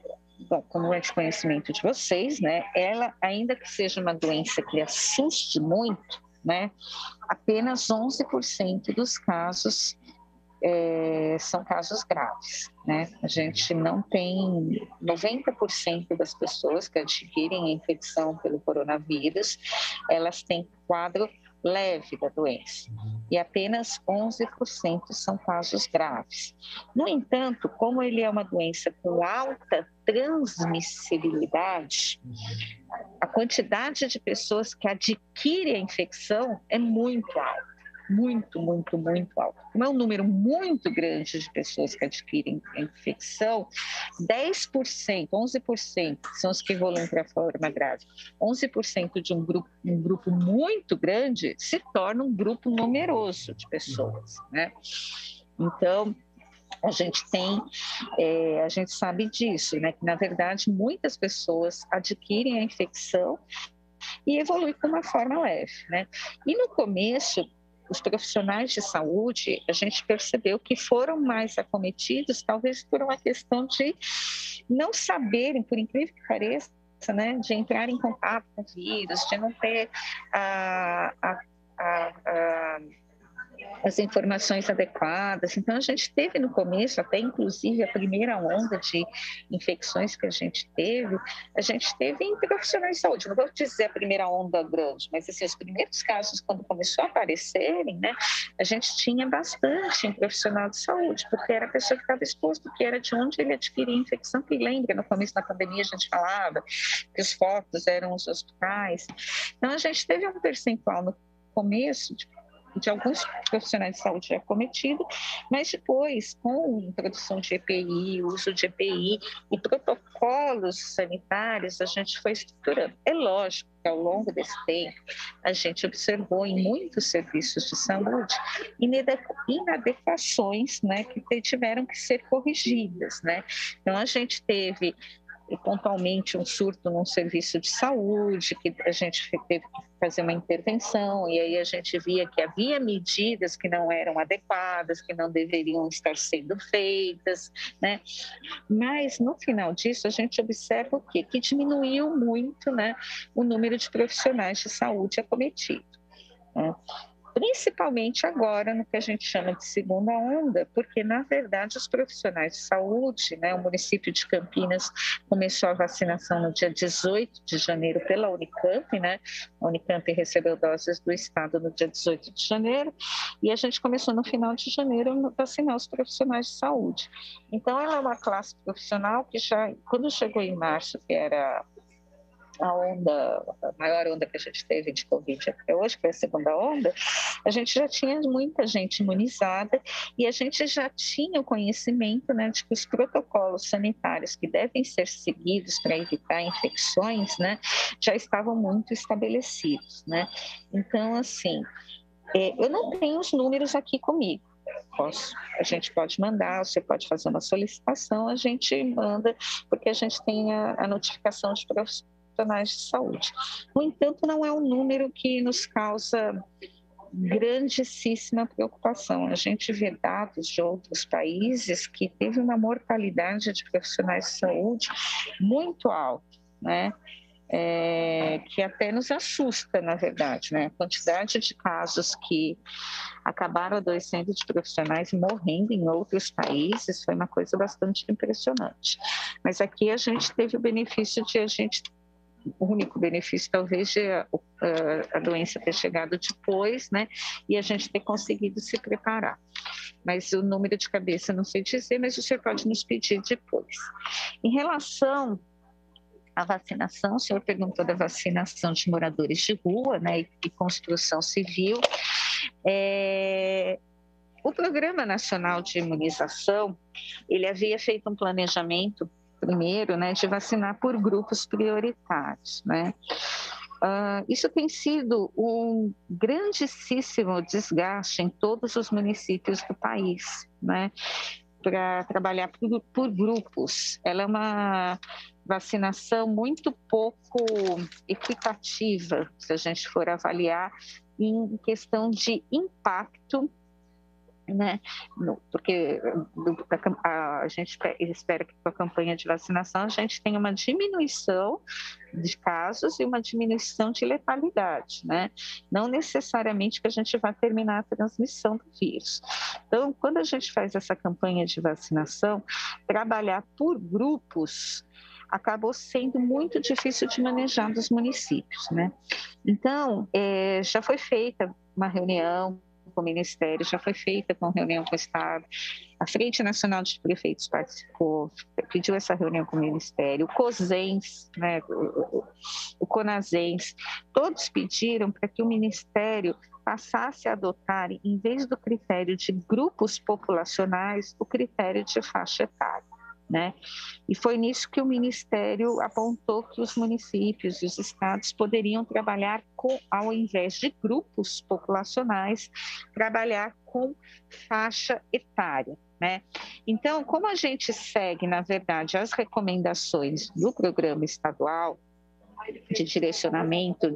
bom, como é de conhecimento de vocês, né, ela, ainda que seja uma doença que assuste muito, né, apenas 11% dos casos são casos graves, né? A gente não tem 90% das pessoas que adquirem a infecção pelo coronavírus, elas têm quadro leve da doença. e apenas 11% são casos graves. No entanto, como ele é uma doença com alta transmissibilidade, a quantidade de pessoas que adquirem a infecção é muito alta. Muito alto. Como é um número muito grande de pessoas que adquirem a infecção, 10%, 11% são os que evoluem para a forma grave. 11% de um grupo muito grande se torna um grupo numeroso de pessoas, né? Então, a gente sabe disso, né? Que, na verdade, muitas pessoas adquirem a infecção e evoluem com uma forma leve, né? E no começo, os profissionais de saúde, a gente percebeu que foram mais acometidos, talvez por uma questão de não saberem, por incrível que pareça, né, de entrar em contato com o vírus, de não ter as informações adequadas. Então, a gente teve no começo, até inclusive a primeira onda de infecções que a gente teve em profissionais de saúde. Não vou dizer a primeira onda grande, mas assim, os primeiros casos, quando começou a aparecerem, né, a gente tinha bastante em profissional de saúde, porque era a pessoa que estava exposta, que era de onde ele adquiria a infecção, que lembra, no começo da pandemia a gente falava que os focos eram os hospitais. Então, a gente teve um percentual no começo de alguns profissionais de saúde já cometido, mas depois, com a introdução de EPI, uso de EPI e protocolos sanitários, a gente foi estruturando. É lógico que ao longo desse tempo, a gente observou em muitos serviços de saúde inadequações, né, que tiveram que ser corrigidas, né? Então, a gente teve pontualmente um surto num serviço de saúde, que a gente teve que fazer uma intervenção, e aí a gente via que havia medidas que não eram adequadas, que não deveriam estar sendo feitas, né? Mas, no final disso, a gente observa o quê? Que diminuiu muito, né, o número de profissionais de saúde acometidos, né? Principalmente agora no que a gente chama de segunda onda, porque, na verdade, os profissionais de saúde, né, o município de Campinas começou a vacinação no dia 18 de janeiro pela Unicamp, né? A Unicamp recebeu doses do estado no dia 18 de janeiro, e a gente começou no final de janeiro a vacinar os profissionais de saúde. Então, ela é uma classe profissional que já, quando chegou em março, que era a maior onda que a gente teve de Covid até hoje, que foi a segunda onda, a gente já tinha muita gente imunizada e a gente já tinha o conhecimento, né, de que os protocolos sanitários que devem ser seguidos para evitar infecções, né, já estavam muito estabelecidos, né? Então, assim, eu não tenho os números aqui comigo. A gente pode mandar, você pode fazer uma solicitação, a gente manda, porque a gente tem a notificação de profissionais de saúde. No entanto, não é um número que nos causa grandíssima preocupação. A gente vê dados de outros países que teve uma mortalidade de profissionais de saúde muito alta, né? Que até nos assusta, na verdade, né? A quantidade de casos que acabaram adoecendo de profissionais e morrendo em outros países foi uma coisa bastante impressionante. Mas aqui a gente teve o benefício o único benefício talvez de a doença ter chegado depois, né, e a gente ter conseguido se preparar. Mas o número de cabeça não sei dizer, mas o senhor pode nos pedir depois. Em relação à vacinação, o senhor perguntou da vacinação de moradores de rua, né, e construção civil. O Programa Nacional de Imunização, ele havia feito um planejamento primeiro, né, de vacinar por grupos prioritários, né? Isso tem sido um grandíssimo desgaste em todos os municípios do país, né? Para trabalhar por grupos. Ela é uma vacinação muito pouco equitativa, se a gente for avaliar em questão de impacto, né? Porque a gente espera que com a campanha de vacinação a gente tenha uma diminuição de casos e uma diminuição de letalidade, né? Não necessariamente que a gente vá terminar a transmissão do vírus. Então, quando a gente faz essa campanha de vacinação, trabalhar por grupos acabou sendo muito difícil de manejar dos municípios, né? Então, já foi feita uma reunião com o Ministério, já foi feita com reunião com o Estado, a Frente Nacional de Prefeitos participou, pediu essa reunião com o Ministério, o COSENS, né, o CONASENS, todos pediram para que o Ministério passasse a adotar, em vez do critério de grupos populacionais, o critério de faixa etária. Né? E foi nisso que o Ministério apontou que os municípios e os estados poderiam trabalhar com, ao invés de grupos populacionais, trabalhar com faixa etária. Né? Então, como a gente segue, na verdade, as recomendações do programa estadual de direcionamento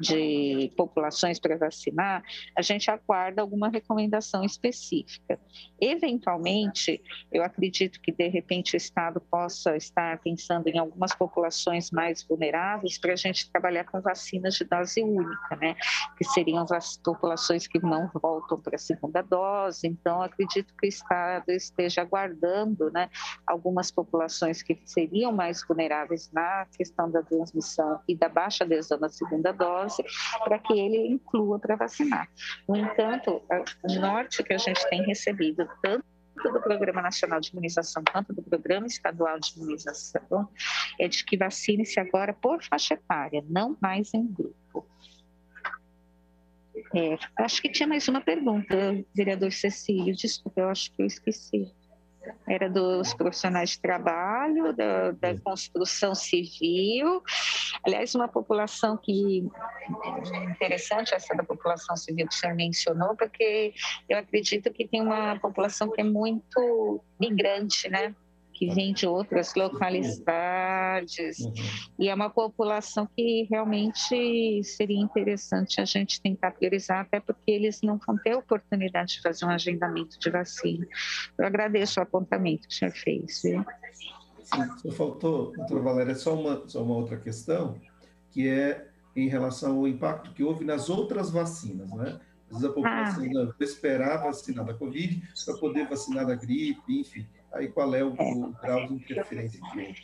de populações para vacinar, a gente aguarda alguma recomendação específica. Eventualmente, eu acredito que, de repente, o Estado possa estar pensando em algumas populações mais vulneráveis para a gente trabalhar com vacinas de dose única, né? Que seriam as populações que não voltam para a segunda dose. Então, acredito que o Estado esteja aguardando, né, algumas populações que seriam mais vulneráveis na questão da transmissão e da baixa adesão na segunda dose, para que ele inclua para vacinar. No entanto, o norte que a gente tem recebido, tanto do Programa Nacional de Imunização quanto do Programa Estadual de Imunização, é de que vacine-se agora por faixa etária, não mais em grupo. Acho que tinha mais uma pergunta, vereador Cecílio, desculpa, eu acho que eu esqueci. Era dos profissionais de trabalho, da construção civil. Aliás, uma população que interessante essa da população civil que o senhor mencionou, porque eu acredito que tem uma população que é muito migrante, né? Que vem de outras localidades, e é uma população que realmente seria interessante a gente tentar priorizar, até porque eles não vão ter oportunidade de fazer um agendamento de vacina. Eu agradeço o apontamento que o senhor fez. Viu? Sim, só faltou, doutora Valéria, só uma outra questão, que é em relação ao impacto que houve nas outras vacinas, né? Às vezes a população não esperar vacinar da Covid para poder vacinar da gripe, enfim. Aí qual é o grau de interferência que houve?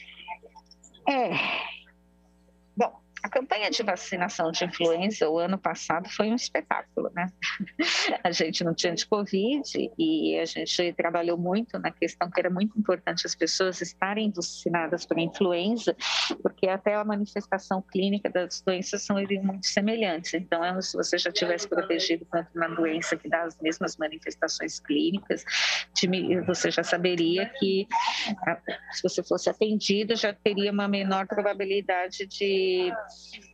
Bom, a campanha de vacinação de influenza o ano passado foi um espetáculo, né? A gente não tinha de Covid e a gente trabalhou muito na questão que era muito importante as pessoas estarem vacinadas para influenza, porque até a manifestação clínica das doenças são muito semelhantes. Então, se você já tivesse protegido contra uma doença que dá as mesmas manifestações clínicas, você já saberia que, se você fosse atendido, já teria uma menor probabilidade de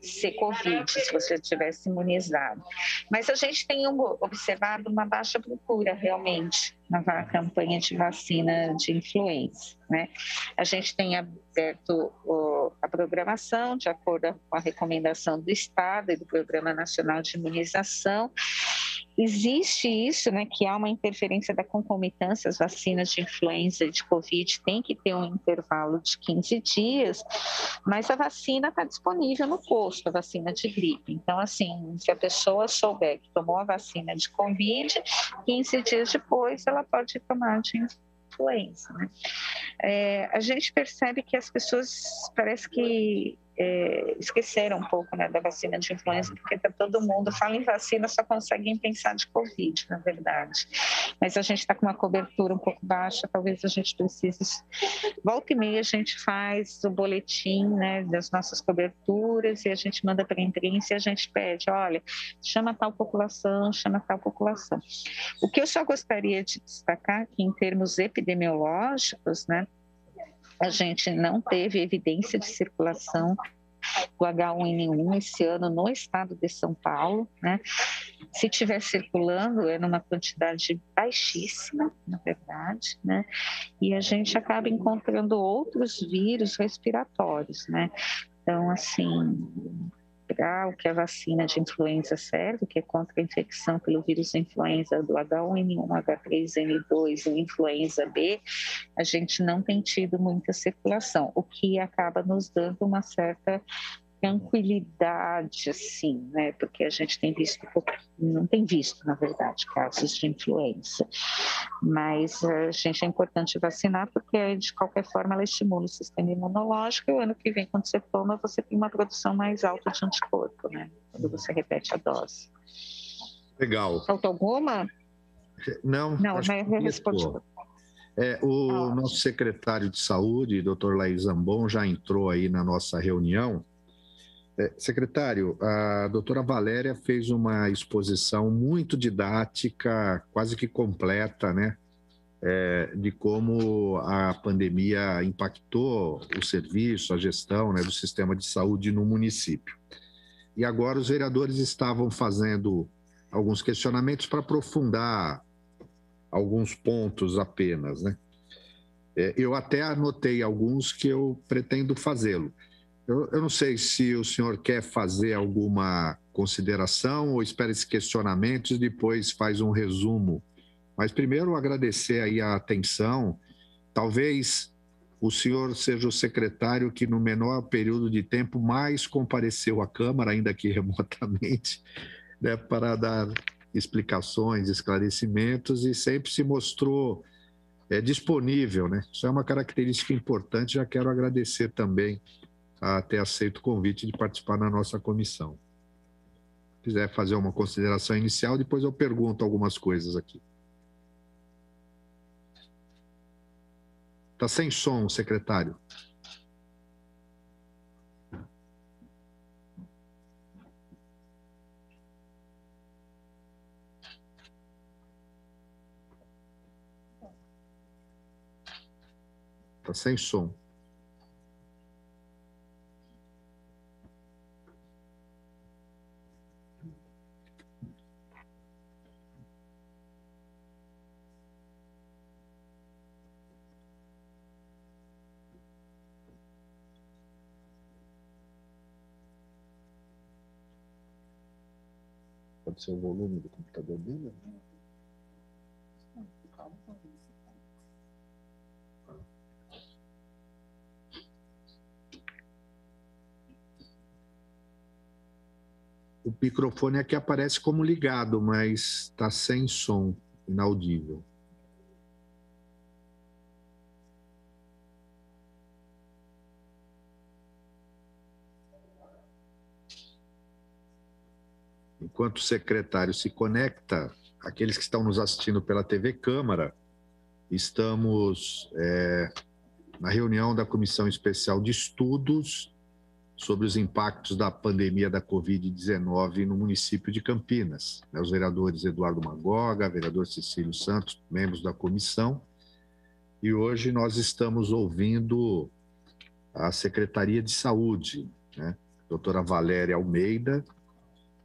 ser Covid, se você tivesse imunizado. Mas a gente tem observado uma baixa procura, realmente, na campanha de vacina de influenza, né? A gente tem aberto a programação de acordo com a recomendação do Estado e do Programa Nacional de Imunização. Existe isso, né, que há uma interferência da concomitância, as vacinas de influenza e de Covid tem que ter um intervalo de 15 dias, mas a vacina está disponível no posto, a vacina de gripe. Então, assim, se a pessoa souber que tomou a vacina de Covid, 15 dias depois ela pode tomar de influenza, né? A gente percebe que as pessoas parece que esqueceram um pouco, né, da vacina de influenza, porque todo mundo fala em vacina, só conseguem pensar de Covid, na verdade. Mas a gente está com uma cobertura um pouco baixa, talvez a gente precise... Volta e meia a gente faz o boletim, né, das nossas coberturas e a gente manda para a imprensa e a gente pede, olha, chama tal população, chama tal população. O que eu só gostaria de destacar que em termos epidemiológicos, né, a gente não teve evidência de circulação do H1N1 esse ano no estado de São Paulo, né? Se estiver circulando, é numa quantidade baixíssima, na verdade, né? E a gente acaba encontrando outros vírus respiratórios, né? Então, assim, para o que a vacina de influenza serve, que é contra a infecção pelo vírus influenza do H1N1, H3N2 e influenza B, a gente não tem tido muita circulação, o que acaba nos dando uma certa tranquilidade, assim, né? Porque a gente tem visto, não tem visto, na verdade, casos de influenza. Mas a gente é importante vacinar porque, de qualquer forma, ela estimula o sistema imunológico e o ano que vem, quando você toma, você tem uma produção mais alta de anticorpo, né? Quando você repete a dose. Legal. Faltou alguma? Não, mas eu respondo. O nosso secretário de Saúde, Dr. Laís Zambon, já entrou aí na nossa reunião. Secretário, a doutora Valéria fez uma exposição muito didática, quase que completa, né? De como a pandemia impactou o serviço, a gestão, né, do sistema de saúde no município. E agora os vereadores estavam fazendo alguns questionamentos para aprofundar alguns pontos apenas, né? Eu até anotei alguns que eu pretendo fazê-lo. Eu não sei se o senhor quer fazer alguma consideração ou espera esses questionamentos e depois faz um resumo. Mas primeiro agradecer aí a atenção. Talvez o senhor seja o secretário que no menor período de tempo mais compareceu à Câmara, ainda que remotamente, né, para dar explicações, esclarecimentos e sempre se mostrou disponível, né? Isso é uma característica importante, já quero agradecer também a ter aceito o convite de participar na nossa comissão. Se quiser fazer uma consideração inicial, depois eu pergunto algumas coisas aqui. Está sem som, secretário. Está sem som. Pode ser o volume do computador dele? O microfone aqui aparece como ligado, mas está sem som, inaudível. Enquanto o secretário se conecta, aqueles que estão nos assistindo pela TV Câmara, estamos na reunião da Comissão Especial de Estudos sobre os impactos da pandemia da Covid-19 no município de Campinas. Os vereadores Eduardo Magoga, vereador Cecílio Santos, membros da comissão, e hoje nós estamos ouvindo a Secretaria de Saúde, né? Doutora Valéria Almeida,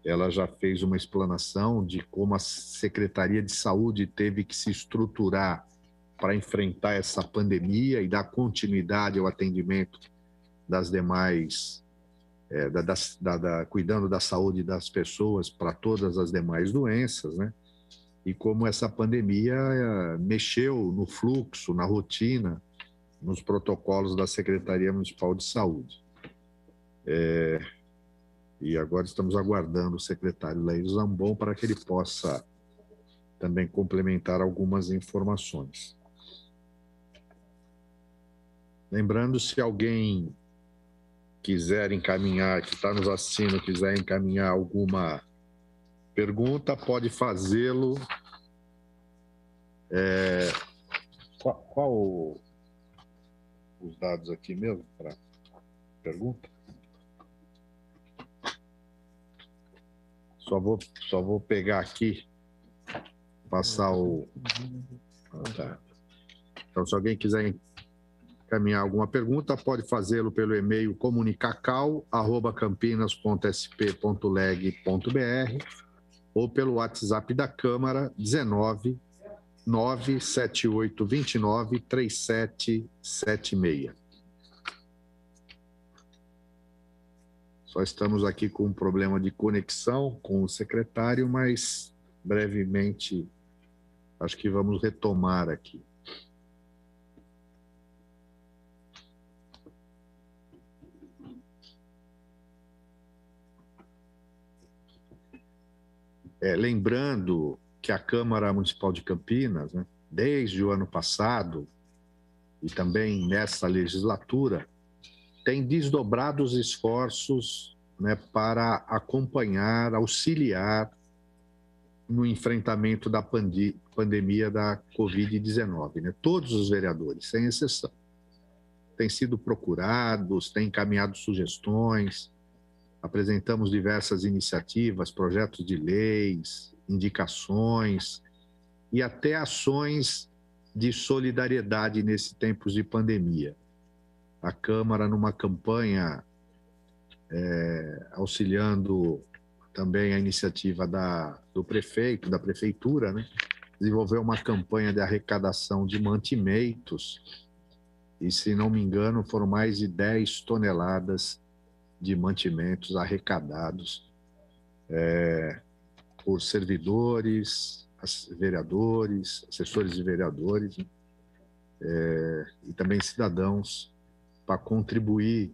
ela já fez uma explanação de como a Secretaria de Saúde teve que se estruturar para enfrentar essa pandemia e dar continuidade ao atendimento das demais, cuidando da saúde das pessoas para todas as demais doenças, né? E como essa pandemia mexeu no fluxo, na rotina, nos protocolos da Secretaria Municipal de Saúde. E agora estamos aguardando o secretário Laís Zambon para que ele possa também complementar algumas informações. Lembrando, se alguém quiser encaminhar, que está nos assistindo, quiser encaminhar alguma pergunta, pode fazê-lo. Qual os dados aqui mesmo para pergunta? Só vou pegar aqui, passar o... Tá. Então, se alguém quiser encaminhar alguma pergunta, pode fazê-lo pelo e-mail comunicacal@campinas.sp.leg.br ou pelo WhatsApp da Câmara 19 97829 3776. Só estamos aqui com um problema de conexão com o secretário, mas brevemente acho que vamos retomar aqui. Lembrando que a Câmara Municipal de Campinas, né, desde o ano passado e também nessa legislatura, tem desdobrado os esforços, né, para acompanhar, auxiliar no enfrentamento da pandemia da Covid-19, né? Todos os vereadores, sem exceção, têm sido procurados, têm encaminhado sugestões, apresentamos diversas iniciativas, projetos de leis, indicações e até ações de solidariedade nesse tempos de pandemia. A Câmara, numa campanha auxiliando também a iniciativa do prefeito, da prefeitura, né? Desenvolveu uma campanha de arrecadação de mantimentos e, se não me engano, foram mais de 10 toneladas de mantimentos arrecadados por servidores, vereadores, assessores de vereadores, né? E também cidadãos, para contribuir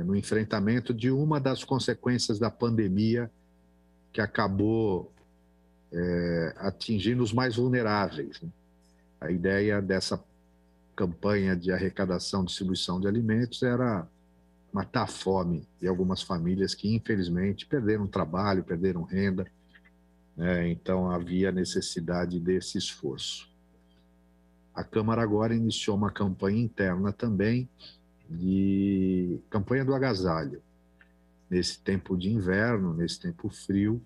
no enfrentamento de uma das consequências da pandemia que acabou atingindo os mais vulneráveis, né? A ideia dessa campanha de arrecadação e distribuição de alimentos era matar a fome de algumas famílias que, infelizmente, perderam trabalho, perderam renda, né? Então havia necessidade desse esforço. A Câmara agora iniciou uma campanha interna também, de campanha do agasalho. Nesse tempo de inverno, nesse tempo frio,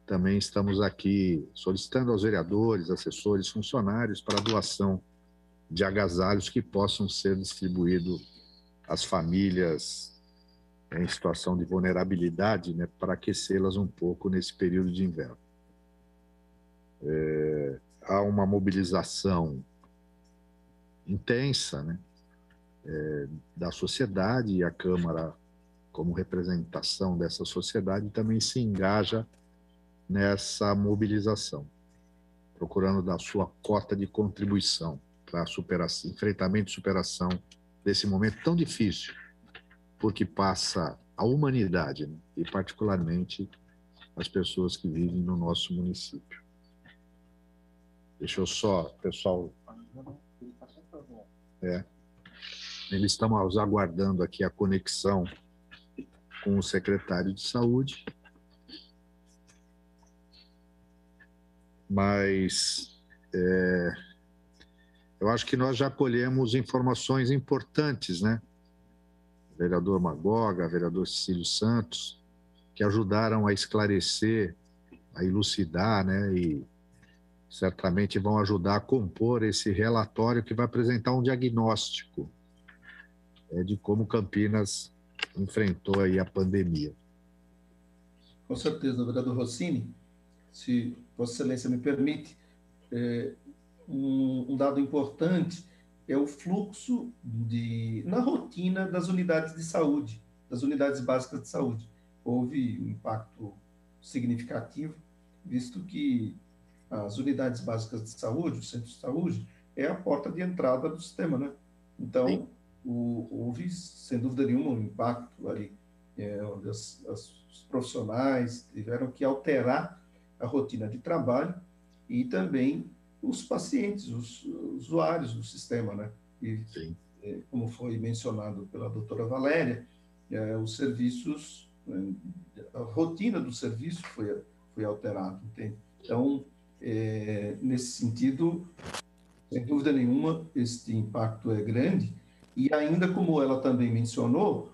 também estamos aqui solicitando aos vereadores, assessores, funcionários para a doação de agasalhos que possam ser distribuídos às famílias em situação de vulnerabilidade, né, para aquecê-las um pouco nesse período de inverno. Há uma mobilização intensa, né, da sociedade, e a Câmara, como representação dessa sociedade, também se engaja nessa mobilização, procurando dar sua cota de contribuição para enfrentamento e superação desse momento tão difícil, porque passa a humanidade, né? E particularmente as pessoas que vivem no nosso município. Deixa eu só, pessoal... Eles estão aguardando aqui a conexão com o secretário de Saúde, mas eu acho que nós já colhemos informações importantes, né? Vereador Magoga, vereador Cecílio Santos, que ajudaram a esclarecer, a elucidar, né? E certamente vão ajudar a compor esse relatório que vai apresentar um diagnóstico de como Campinas enfrentou aí a pandemia. Com certeza, vereador Rossini, se Vossa Excelência me permite, um dado importante é o fluxo na rotina das unidades de saúde, das unidades básicas de saúde. Houve um impacto significativo, visto que as unidades básicas de saúde, o centro de saúde, é a porta de entrada do sistema, né? Então, houve, sem dúvida nenhuma, um impacto ali, onde os profissionais tiveram que alterar a rotina de trabalho e também os pacientes, os usuários do sistema, né? E, como foi mencionado pela doutora Valéria, os serviços, a rotina do serviço foi alterada, entende? Então, nesse sentido, sem dúvida nenhuma, este impacto é grande, e ainda como ela também mencionou,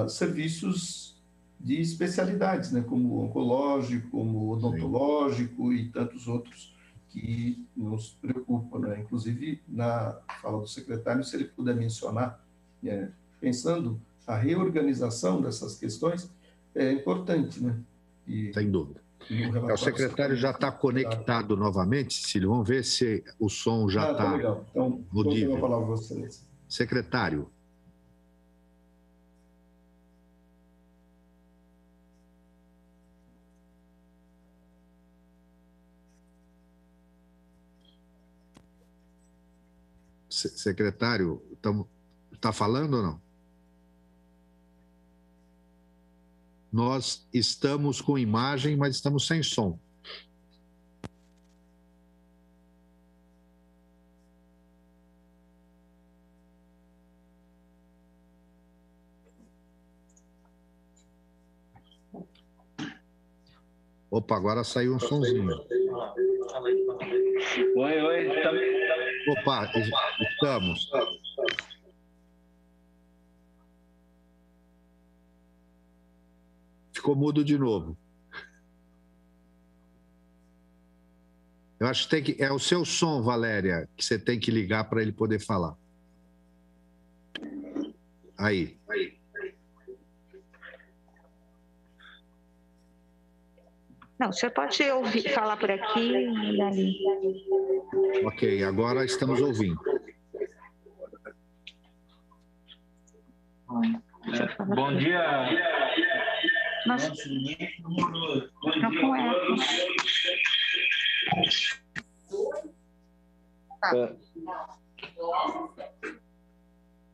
serviços de especialidades, né, como oncológico, como odontológico e tantos outros que nos preocupam, né? Inclusive, na fala do secretário, se ele puder mencionar, pensando a reorganização dessas questões, é importante, né? Sem dúvida. O secretário já está conectado novamente, Cecílio. Vamos ver se o som já está legal. Então, audível. a palavra a Vossa Excelência. Secretário. Secretário, está falando ou não? Nós estamos com imagem, mas estamos sem som. Opa, agora saiu um sonzinho. Oi. Opa, estamos. Ficou mudo de novo. Eu acho que é o seu som, Valéria, que você tem que ligar para ele poder falar. Aí. Não, você pode ouvir, falar por aqui e ali. Ok, agora estamos ouvindo. Bom dia. Nossa, não com eco.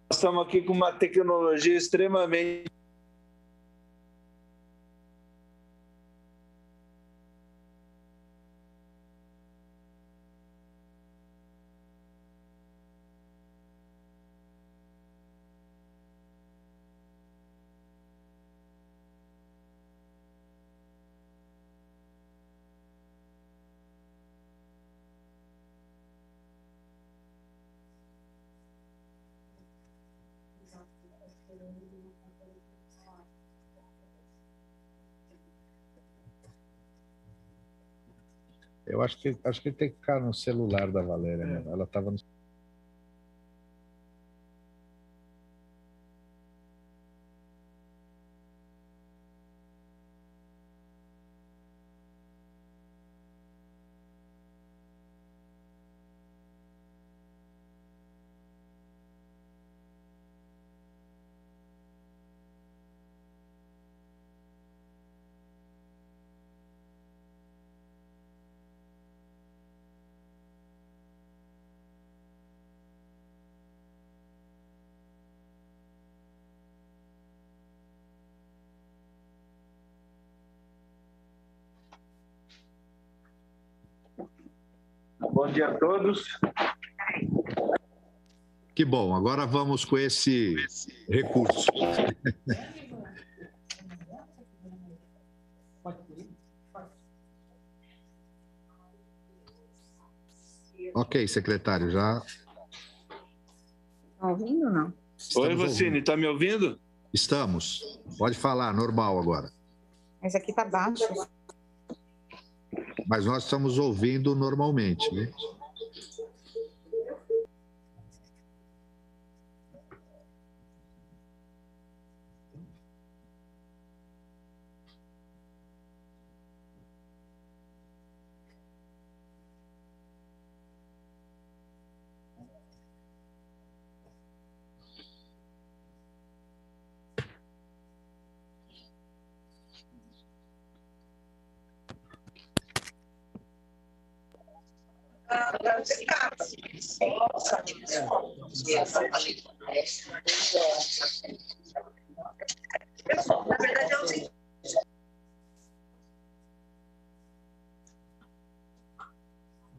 Nós estamos aqui com uma tecnologia extremamente... Eu acho que tem que ficar no celular da Valéria, né? Ela estava no... Bom dia a todos. Que bom, agora vamos com esse recurso. Ok, secretário, já... Está ouvindo ou não? Oi, Rossini, está me ouvindo? Estamos. Pode falar, normal agora. Mas aqui está baixo. Mas nós estamos ouvindo normalmente, né?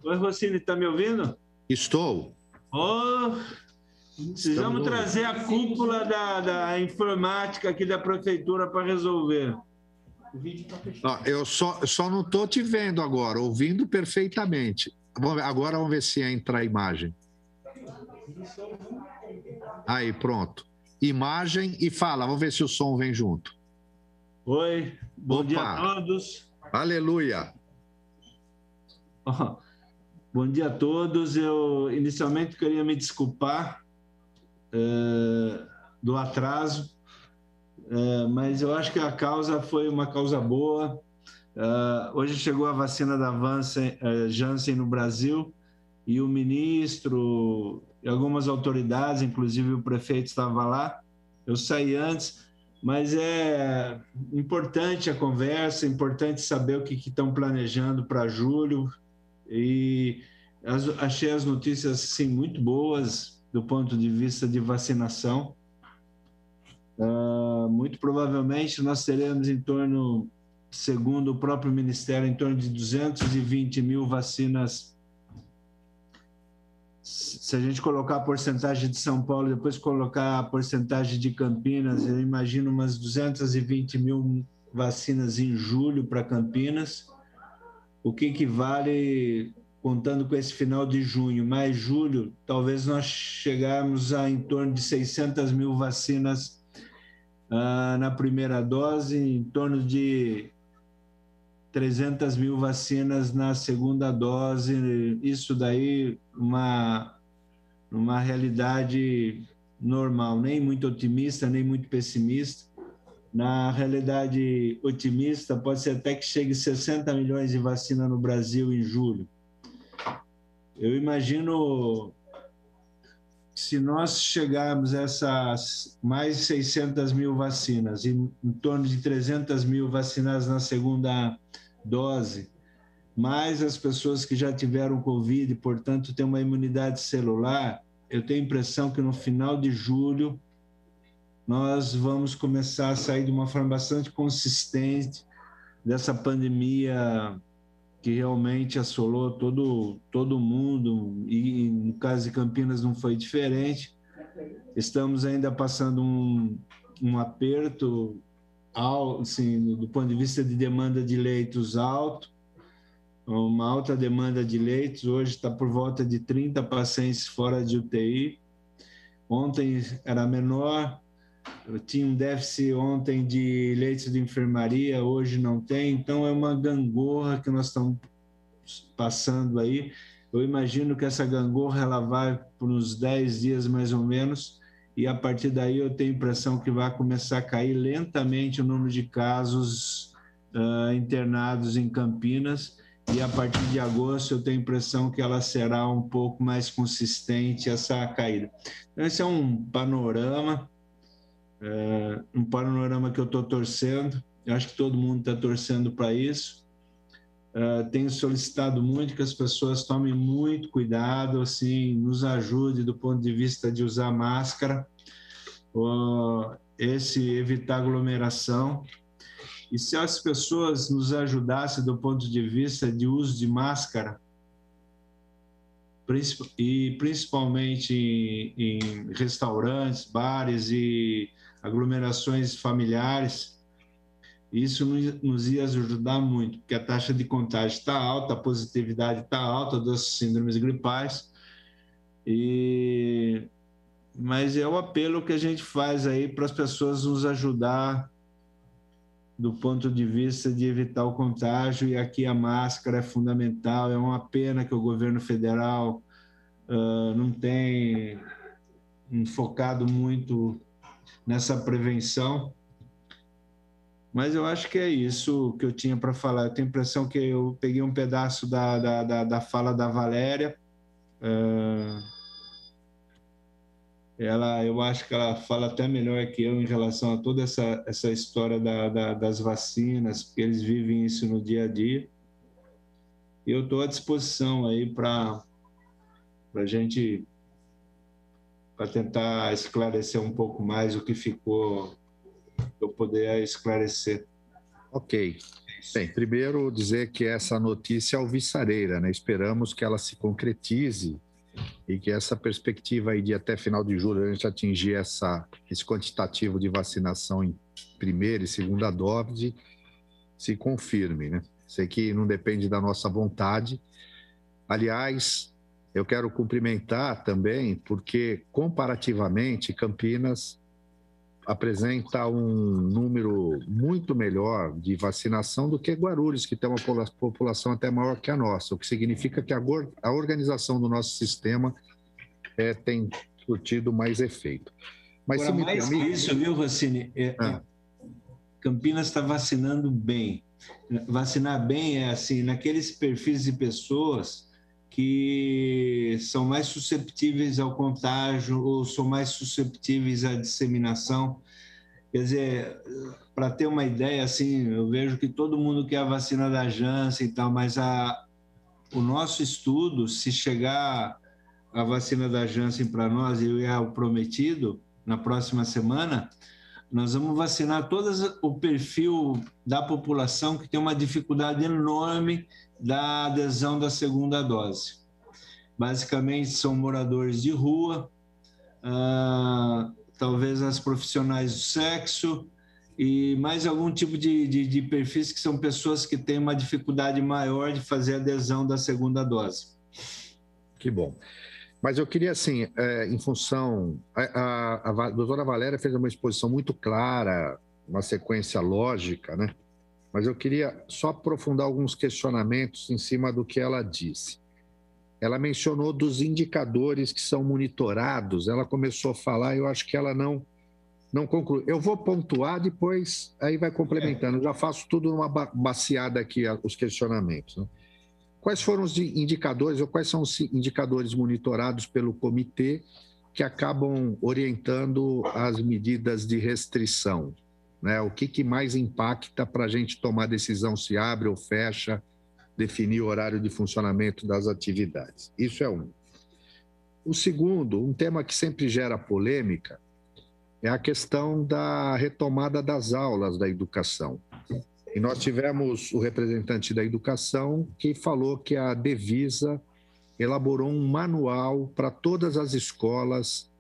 Oi, Rossini, está me ouvindo? Estou. Precisamos trazer a cúpula da informática aqui da prefeitura para resolver. Eu só não estou te vendo agora, ouvindo perfeitamente. Agora vamos ver se entra a imagem. Aí, pronto. Imagem e fala, vamos ver se o som vem junto. Oi, bom dia a todos. Aleluia. Bom dia a todos. Eu inicialmente queria me desculpar do atraso, mas eu acho que a causa foi uma causa boa. Hoje chegou a vacina da Janssen no Brasil e o ministro e algumas autoridades, inclusive o prefeito estava lá. Eu saí antes, mas é importante a conversa, é importante saber o que estão planejando para julho. E achei as notícias sim, muito boas do ponto de vista de vacinação. Muito provavelmente nós teremos em torno, segundo o próprio Ministério, em torno de 220 mil vacinas. Se a gente colocar a porcentagem de São Paulo, depois colocar a porcentagem de Campinas, eu imagino umas 220 mil vacinas em julho para Campinas, o que equivale, contando com esse final de junho, mais julho, talvez nós chegarmos a em torno de 600 mil vacinas na primeira dose, em torno de 300 mil vacinas na segunda dose. Isso daí, uma realidade normal, nem muito otimista, nem muito pessimista. Na realidade otimista, pode ser até que chegue 60 milhões de vacina no Brasil em julho. Eu imagino, se nós chegarmos a essas mais 600 mil vacinas, em torno de 300 mil vacinadas na segunda dose, mais as pessoas que já tiveram Covid, portanto, têm uma imunidade celular, eu tenho a impressão que no final de julho nós vamos começar a sair de uma forma bastante consistente dessa pandemia que realmente assolou todo mundo, e no caso de Campinas não foi diferente. Estamos ainda passando um aperto, assim, do ponto de vista de demanda de leitos alto, uma alta demanda de leitos, hoje está por volta de 30 pacientes fora de UTI, ontem era menor, eu tinha um déficit ontem de leitos de enfermaria, hoje não tem, então é uma gangorra que nós estamos passando aí. Eu imagino que essa gangorra ela vai por uns 10 dias mais ou menos, e a partir daí eu tenho a impressão que vai começar a cair lentamente o número de casos internados em Campinas, e a partir de agosto eu tenho a impressão que ela será um pouco mais consistente, essa caída. Então, esse é um panorama que eu estou torcendo, eu acho que todo mundo está torcendo para isso. Tenho solicitado muito que as pessoas tomem muito cuidado, assim, nos ajude do ponto de vista de usar máscara, evitar aglomeração. E se as pessoas nos ajudassem do ponto de vista de uso de máscara, e principalmente em restaurantes, bares e aglomerações familiares, isso nos ia ajudar muito, porque a taxa de contágio está alta, a positividade está alta das síndromes gripais, mas é o apelo que a gente faz aí para as pessoas nos ajudar do ponto de vista de evitar o contágio, e aqui a máscara é fundamental. É uma pena que o governo federal não tem focado muito nessa prevenção, mas eu acho que é isso que eu tinha para falar. Eu tenho a impressão que eu peguei um pedaço da fala da Valéria, eu acho que ela fala até melhor que eu em relação a toda essa história das vacinas, porque eles vivem isso no dia a dia. E eu estou à disposição aí para a gente, para tentar esclarecer um pouco mais o que ficou, eu poder esclarecer. Ok. Bem, primeiro dizer que essa notícia é alvissareira, né? Esperamos que ela se concretize e que essa perspectiva aí de até final de julho a gente atingir esse quantitativo de vacinação em primeira e segunda dose se confirme, né? Sei que não depende da nossa vontade. Aliás, eu quero cumprimentar também, porque comparativamente Campinas apresenta um número muito melhor de vacinação do que Guarulhos, que tem uma população até maior que a nossa, o que significa que a organização do nosso sistema tem surtido mais efeito. Mas agora, mais que isso, viu, Rossini? Campinas está vacinando bem. Vacinar bem é assim, naqueles perfis de pessoas que são mais susceptíveis ao contágio ou são mais susceptíveis à disseminação. Quer dizer, para ter uma ideia, assim, eu vejo que todo mundo quer a vacina da Janssen e tal, mas o nosso estudo, se chegar a vacina da Janssen para nós, e é o prometido, na próxima semana, nós vamos vacinar todo o perfil da população que tem uma dificuldade enorme da adesão da segunda dose. Basicamente, são moradores de rua, talvez as profissionais do sexo e mais algum tipo de perfis que são pessoas que têm uma dificuldade maior de fazer adesão da segunda dose. Que bom. Mas eu queria, assim, em função... A doutora Valéria fez uma exposição muito clara, uma sequência lógica, né? Mas eu queria só aprofundar alguns questionamentos em cima do que ela disse. Ela mencionou dos indicadores que são monitorados, ela começou a falar, eu acho que ela não concluiu. Eu vou pontuar, depois aí vai complementando. Eu já faço tudo numa baseada aqui, os questionamentos, né? Quais foram os indicadores, ou quais são os indicadores monitorados pelo comitê que acabam orientando as medidas de restrição, né? O que mais impacta para a gente tomar decisão se abre ou fecha, definir o horário de funcionamento das atividades? Isso é um. O segundo, um tema que sempre gera polêmica, é a questão da retomada das aulas da educação. E nós tivemos o representante da educação que falou que a Devisa elaborou um manual para todas as escolas,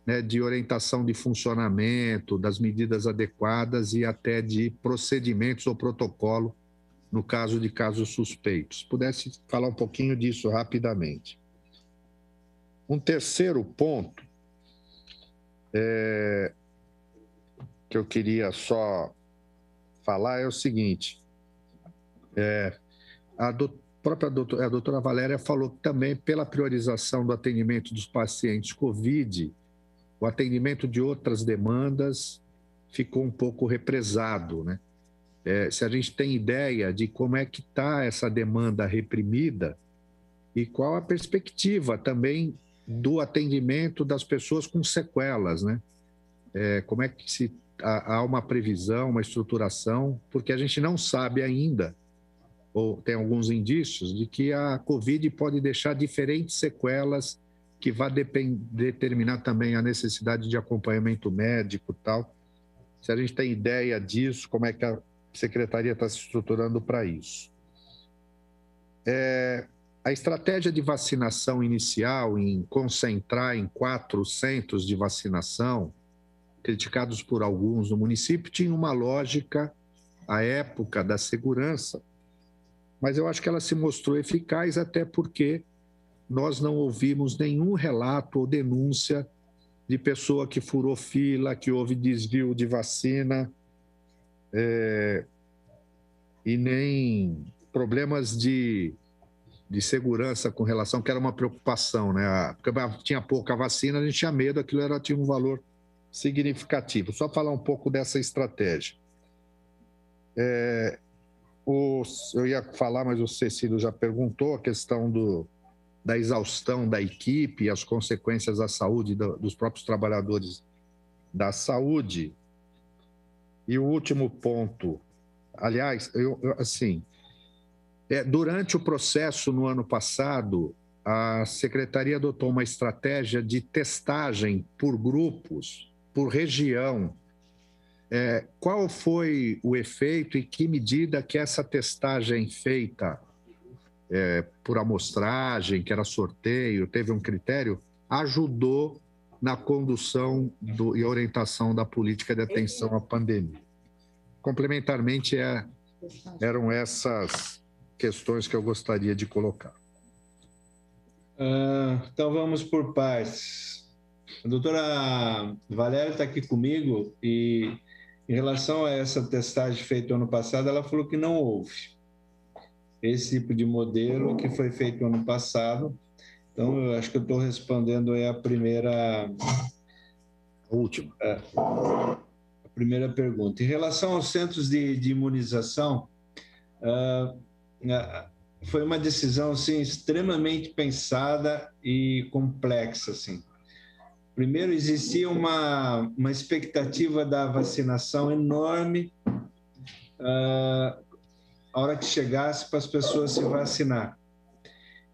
né, de orientação de funcionamento, das medidas adequadas e até de procedimentos ou protocolo no caso de casos suspeitos. Pudesse falar um pouquinho disso rapidamente. Um terceiro ponto que eu queria só falar é o seguinte, a doutora Valéria falou também pela priorização do atendimento dos pacientes COVID, o atendimento de outras demandas ficou um pouco represado, né? Se a gente tem ideia de como é que está essa demanda reprimida e qual a perspectiva também do atendimento das pessoas com sequelas, né? Como é que há uma previsão, uma estruturação, porque a gente não sabe ainda, ou tem alguns indícios, de que a Covid pode deixar diferentes sequelas que vai determinar também a necessidade de acompanhamento médico e tal. Se a gente tem ideia disso, como é que a Secretaria está se estruturando para isso? A estratégia de vacinação inicial, em concentrar em 4 centros de vacinação, criticados por alguns no município, tinha uma lógica à época da segurança, mas eu acho que ela se mostrou eficaz até porque nós não ouvimos nenhum relato ou denúncia de pessoa que furou fila, que houve desvio de vacina, e nem problemas de segurança com relação, que era uma preocupação, né? Porque tinha pouca vacina, a gente tinha medo, aquilo tinha um valor significativo. Só falar um pouco dessa estratégia. Eu ia falar, mas o Cecílio já perguntou, a questão da exaustão da equipe e as consequências à saúde dos próprios trabalhadores da saúde. E o último ponto, aliás, durante o processo no ano passado, a Secretaria adotou uma estratégia de testagem por grupos, por região. Qual foi o efeito e que medida que essa testagem feita por amostragem, que era sorteio, teve um critério, ajudou na condução e orientação da política de atenção à pandemia? Complementarmente, eram essas questões que eu gostaria de colocar. Então, vamos por partes. A doutora Valéria está aqui comigo e, em relação a essa testagem feita ano passado, ela falou que não houve esse tipo de modelo que foi feito ano passado. Então, eu acho que eu estou respondendo aí a última pergunta. Em relação aos centros de imunização, foi uma decisão assim, extremamente pensada e complexa. Assim. Primeiro, existia uma expectativa da vacinação enorme a hora que chegasse para as pessoas se vacinar.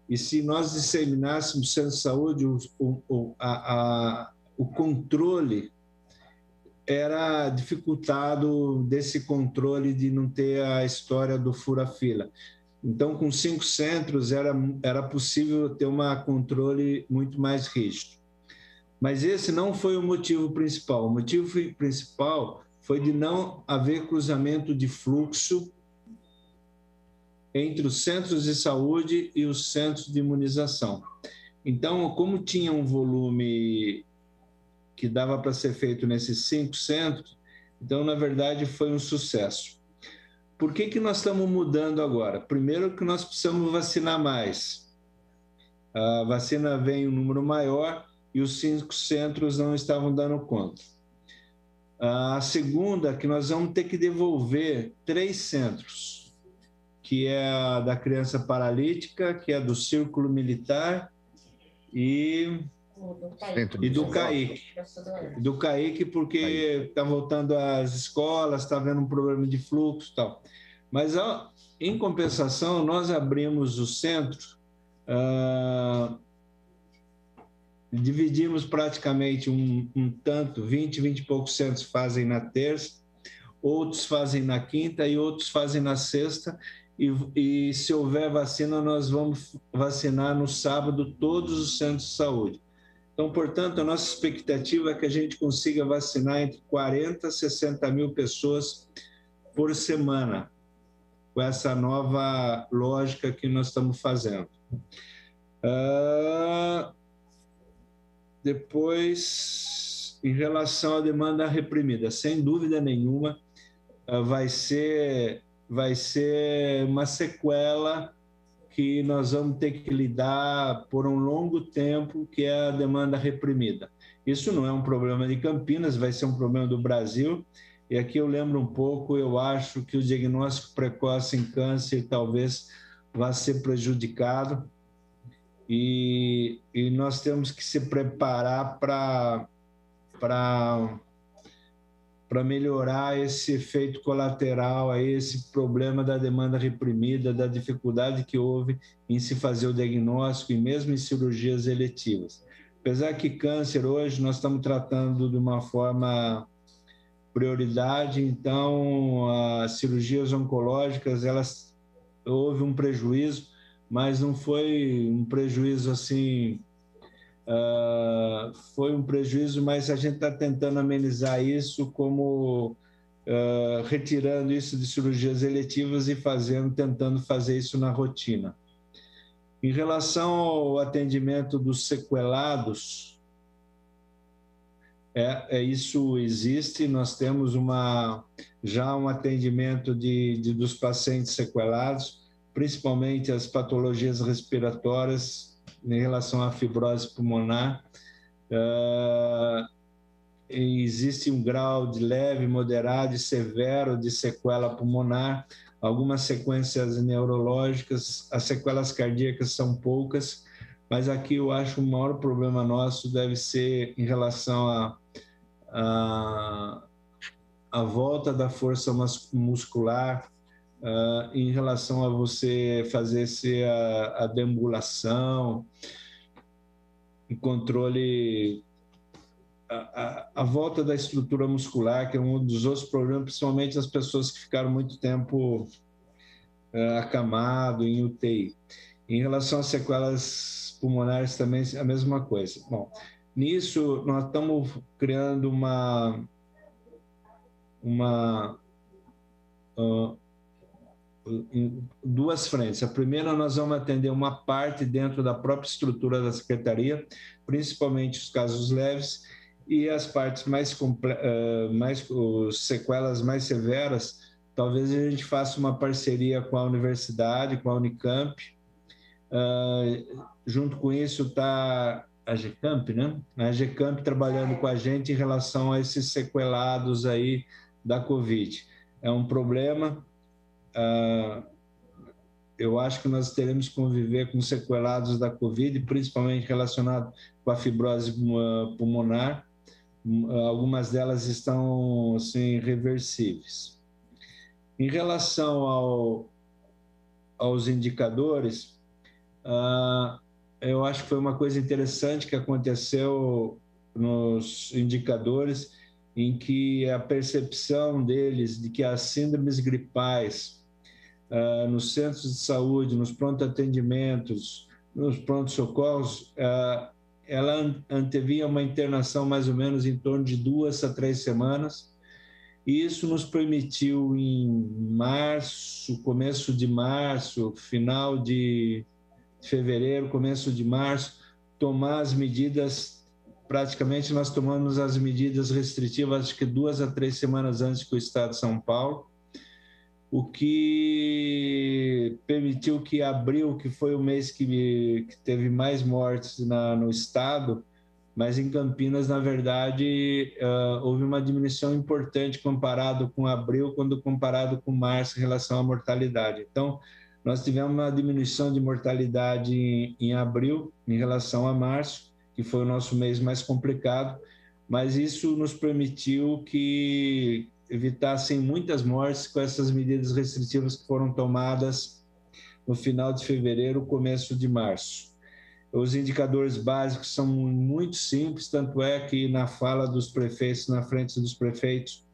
E se nós disseminássemos centro de saúde, o controle era dificultado desse controle de não ter a história do fura-fila. Então, com 5 centros, era possível ter um controle muito mais rígido. Mas esse não foi o motivo principal. O motivo principal foi de não haver cruzamento de fluxo entre os centros de saúde e os centros de imunização. Então, como tinha um volume que dava para ser feito nesses 5 centros, então, na verdade, foi um sucesso. Por que nós estamos mudando agora? Primeiro que nós precisamos vacinar mais. A vacina vem em um número maior e os 5 centros não estavam dando conta. A segunda, que nós vamos ter que devolver 3 centros, que é a da criança paralítica, que é do Círculo Militar e do CAIC. Do CAIC, porque está voltando às escolas, está havendo um problema de fluxo e tal. Mas, em compensação, nós abrimos o centro, dividimos praticamente um tanto, 20 e poucos centros fazem na terça, outros fazem na quinta e outros fazem na sexta, e se houver vacina, nós vamos vacinar no sábado todos os centros de saúde. Então, portanto, a nossa expectativa é que a gente consiga vacinar entre 40 e 60 mil pessoas por semana, com essa nova lógica que nós estamos fazendo. Depois, em relação à demanda reprimida, sem dúvida nenhuma, vai ser uma sequela que nós vamos ter que lidar por um longo tempo, que é a demanda reprimida. Isso não é um problema de Campinas, vai ser um problema do Brasil. E aqui eu lembro um pouco, eu acho que o diagnóstico precoce em câncer talvez vá ser prejudicado. E nós temos que se preparar para melhorar esse efeito colateral, aí, esse problema da demanda reprimida, da dificuldade que houve em se fazer o diagnóstico e mesmo em cirurgias eletivas. Apesar que câncer hoje nós estamos tratando de uma forma prioridade, então as cirurgias oncológicas, houve um prejuízo, mas não foi um prejuízo assim, foi um prejuízo, mas a gente está tentando amenizar isso como retirando isso de cirurgias eletivas e tentando fazer isso na rotina. Em relação ao atendimento dos sequelados, isso existe, nós temos já um atendimento dos pacientes sequelados, principalmente as patologias respiratórias em relação à fibrose pulmonar. Existe um grau de leve, moderado e severo de sequela pulmonar, algumas sequências neurológicas, as sequelas cardíacas são poucas, mas aqui eu acho que o maior problema nosso deve ser em relação à volta da força muscular, em relação a você fazer a deambulação, o controle, a volta da estrutura muscular, que é um dos outros problemas, principalmente as pessoas que ficaram muito tempo acamado em UTI. Em relação às sequelas pulmonares também a mesma coisa. Bom, nisso nós estamos criando duas frentes. A primeira, nós vamos atender uma parte dentro da própria estrutura da Secretaria, principalmente os casos leves, e as partes sequelas mais severas, talvez a gente faça uma parceria com a universidade, com a Unicamp. Junto com isso está a GCamp, né? A GCamp trabalhando com a gente em relação a esses sequelados aí da Covid. É um problema. Eu acho que nós teremos que conviver com sequelados da Covid, principalmente relacionado com a fibrose pulmonar. Algumas delas estão assim, reversíveis. Em relação aos indicadores, eu acho que foi uma coisa interessante que aconteceu nos indicadores, em que a percepção deles de que as síndromes gripais nos centros de saúde, nos pronto-atendimentos, nos pronto-socorros, ela antevia uma internação mais ou menos em torno de 2 a 3 semanas, e isso nos permitiu, em março, começo de março, final de fevereiro, começo de março, tomar as medidas. Praticamente nós tomamos as medidas restritivas, acho que 2 a 3 semanas antes que o Estado de São Paulo, o que permitiu que abril, que foi o mês que teve mais mortes no Estado, mas em Campinas, na verdade, houve uma diminuição importante comparado com abril, quando comparado com março em relação à mortalidade. Então, nós tivemos uma diminuição de mortalidade em abril em relação a março, que foi o nosso mês mais complicado, mas isso nos permitiu que evitassem muitas mortes com essas medidas restritivas que foram tomadas no final de fevereiro, começo de março. Os indicadores básicos são muito simples, tanto é que na fala dos prefeitos, na frente dos prefeitos,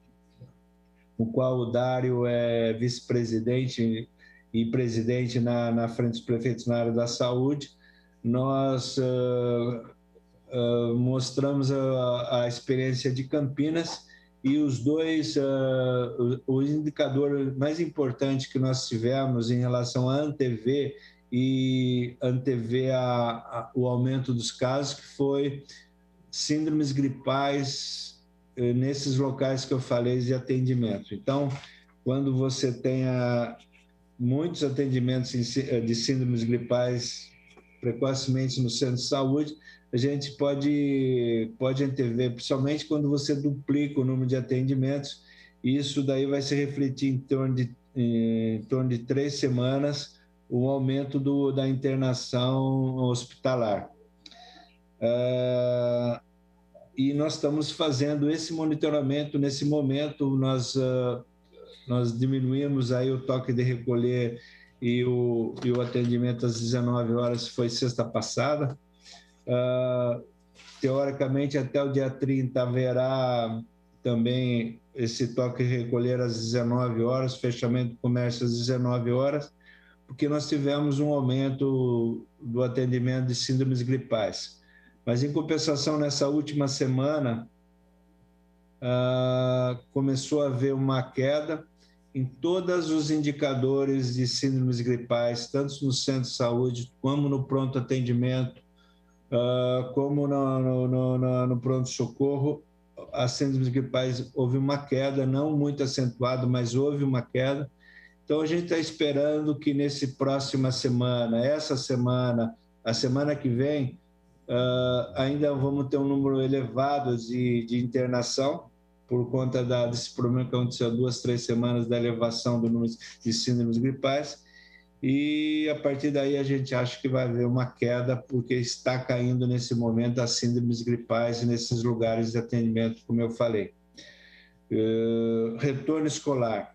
no qual o Dário é vice-presidente e presidente na frente dos prefeitos na área da saúde, nós mostramos a experiência de Campinas, e os dois, o indicador mais importante que nós tivemos em relação a antever o aumento dos casos, que foi síndromes gripais nesses locais que eu falei de atendimento. Então, quando você tenha muitos atendimentos de síndromes gripais precocemente no centro de saúde, a gente pode antever, principalmente quando você duplica o número de atendimentos, e isso daí vai se refletir em torno de 3 semanas, o aumento da internação hospitalar. E nós estamos fazendo esse monitoramento. Nesse momento, nós diminuímos aí o toque de recolher e o atendimento às 19 horas, foi sexta passada. Teoricamente, até o dia 30 haverá também esse toque de recolher às 19 horas, fechamento do comércio às 19 horas, porque nós tivemos um aumento do atendimento de síndromes gripais. Mas, em compensação, nessa última semana, começou a haver uma queda em todos os indicadores de síndromes gripais, tanto no centro de saúde, como no pronto atendimento, como no pronto-socorro. As síndromes gripais, houve uma queda, não muito acentuada, mas houve uma queda. Então, a gente está esperando que nessa próxima semana, essa semana, a semana que vem, ainda vamos ter um número elevado de internação, por conta desse problema que aconteceu 2, 3 semanas da elevação do número de síndromes gripais. E, a partir daí, a gente acha que vai haver uma queda, porque está caindo nesse momento as síndromes gripais nesses lugares de atendimento, como eu falei. Retorno escolar.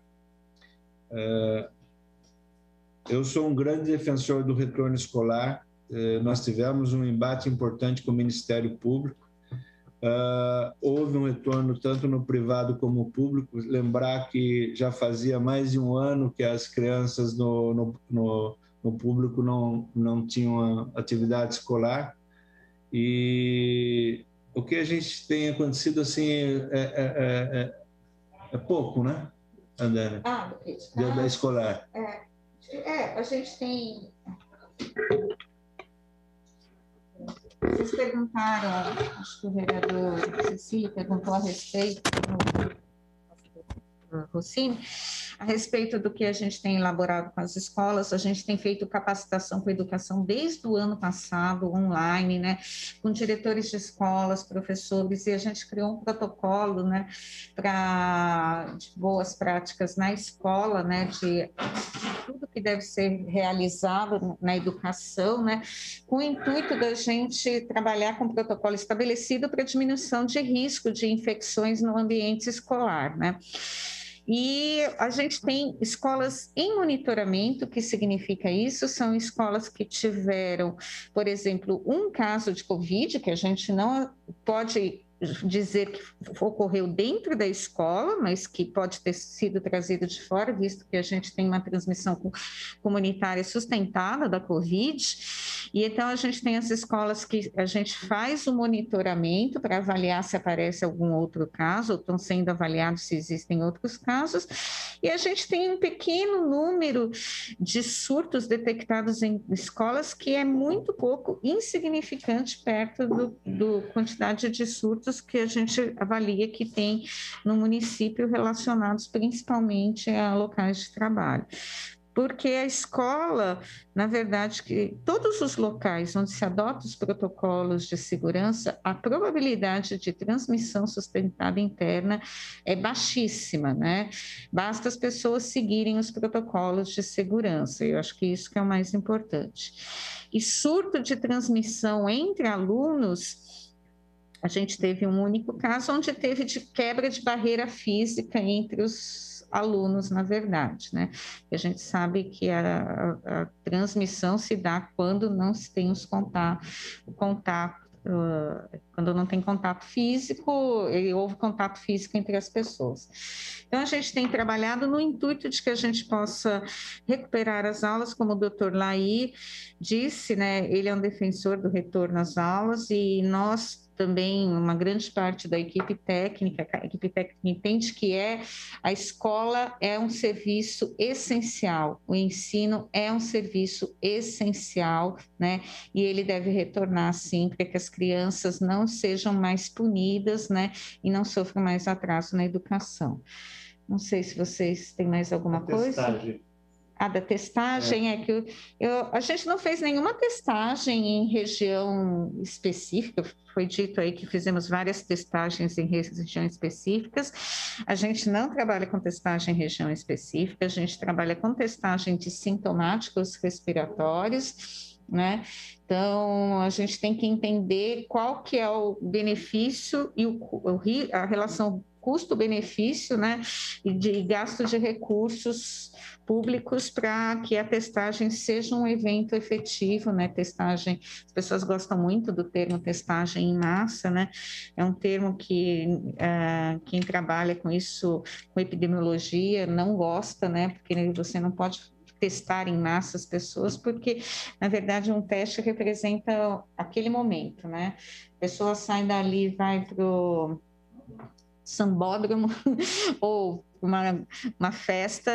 Eu sou um grande defensor do retorno escolar. Nós tivemos um embate importante com o Ministério Público. Houve um retorno tanto no privado como no público. Lembrar que já fazia mais de um ano que as crianças no público não tinham atividade escolar, e o que a gente tem acontecido assim é pouco, né, André? Da escolar. A gente tem... Vocês perguntaram, acho que o vereador Cecílio perguntou a respeito, Rossini, a respeito do que a gente tem elaborado com as escolas. A gente tem feito capacitação com educação desde o ano passado, online, né, com diretores de escolas, professores, e a gente criou um protocolo, né, de boas práticas na escola, né, de tudo que deve ser realizado na educação, né, com o intuito da gente trabalhar com um protocolo estabelecido para diminuição de risco de infecções no ambiente escolar, né. E a gente tem escolas em monitoramento. O que significa isso? São escolas que tiveram, por exemplo, um caso de Covid, que a gente não pode dizer que ocorreu dentro da escola, mas que pode ter sido trazido de fora, visto que a gente tem uma transmissão comunitária sustentada da Covid. E então a gente tem as escolas que a gente faz o monitoramento para avaliar se aparece algum outro caso, ou estão sendo avaliados se existem outros casos. E a gente tem um pequeno número de surtos detectados em escolas que é muito pouco, insignificante perto do quantidade de surtos que a gente avalia que tem no município relacionados principalmente a locais de trabalho. Porque a escola, na verdade, que todos os locais onde se adotam os protocolos de segurança, a probabilidade de transmissão sustentada interna é baixíssima, né? Basta as pessoas seguirem os protocolos de segurança, eu acho que isso que é o mais importante. E surto de transmissão entre alunos, a gente teve um único caso onde teve quebra de barreira física entre os alunos, na verdade, né? A gente sabe que a transmissão se dá quando não se tem quando não tem contato físico, houve contato físico entre as pessoas. Então, a gente tem trabalhado no intuito de que a gente possa recuperar as aulas, como o doutor Laí disse, né? Ele é um defensor do retorno às aulas e nós também, uma grande parte da equipe técnica entende que a escola é um serviço essencial, o ensino é um serviço essencial, né? E ele deve retornar, sim, para que as crianças não sejam mais punidas, né? E não sofram mais atraso na educação. Não sei se vocês têm mais alguma coisa. Da testagem, a gente não fez nenhuma testagem em região específica, foi dito aí que fizemos várias testagens em regiões específicas, a gente não trabalha com testagem em região específica, a gente trabalha com testagem de sintomáticos respiratórios, né? Então, a gente tem que entender qual que é o benefício e a relação custo-benefício, né, e de gasto de recursos públicos para que a testagem seja um evento efetivo, né, testagem, as pessoas gostam muito do termo testagem em massa, né, é um termo que quem trabalha com isso, com epidemiologia, não gosta, né, porque você não pode testar em massa as pessoas, porque, na verdade, um teste representa aquele momento, né, a pessoa sai dali, vai para o sambódromo ou uma festa,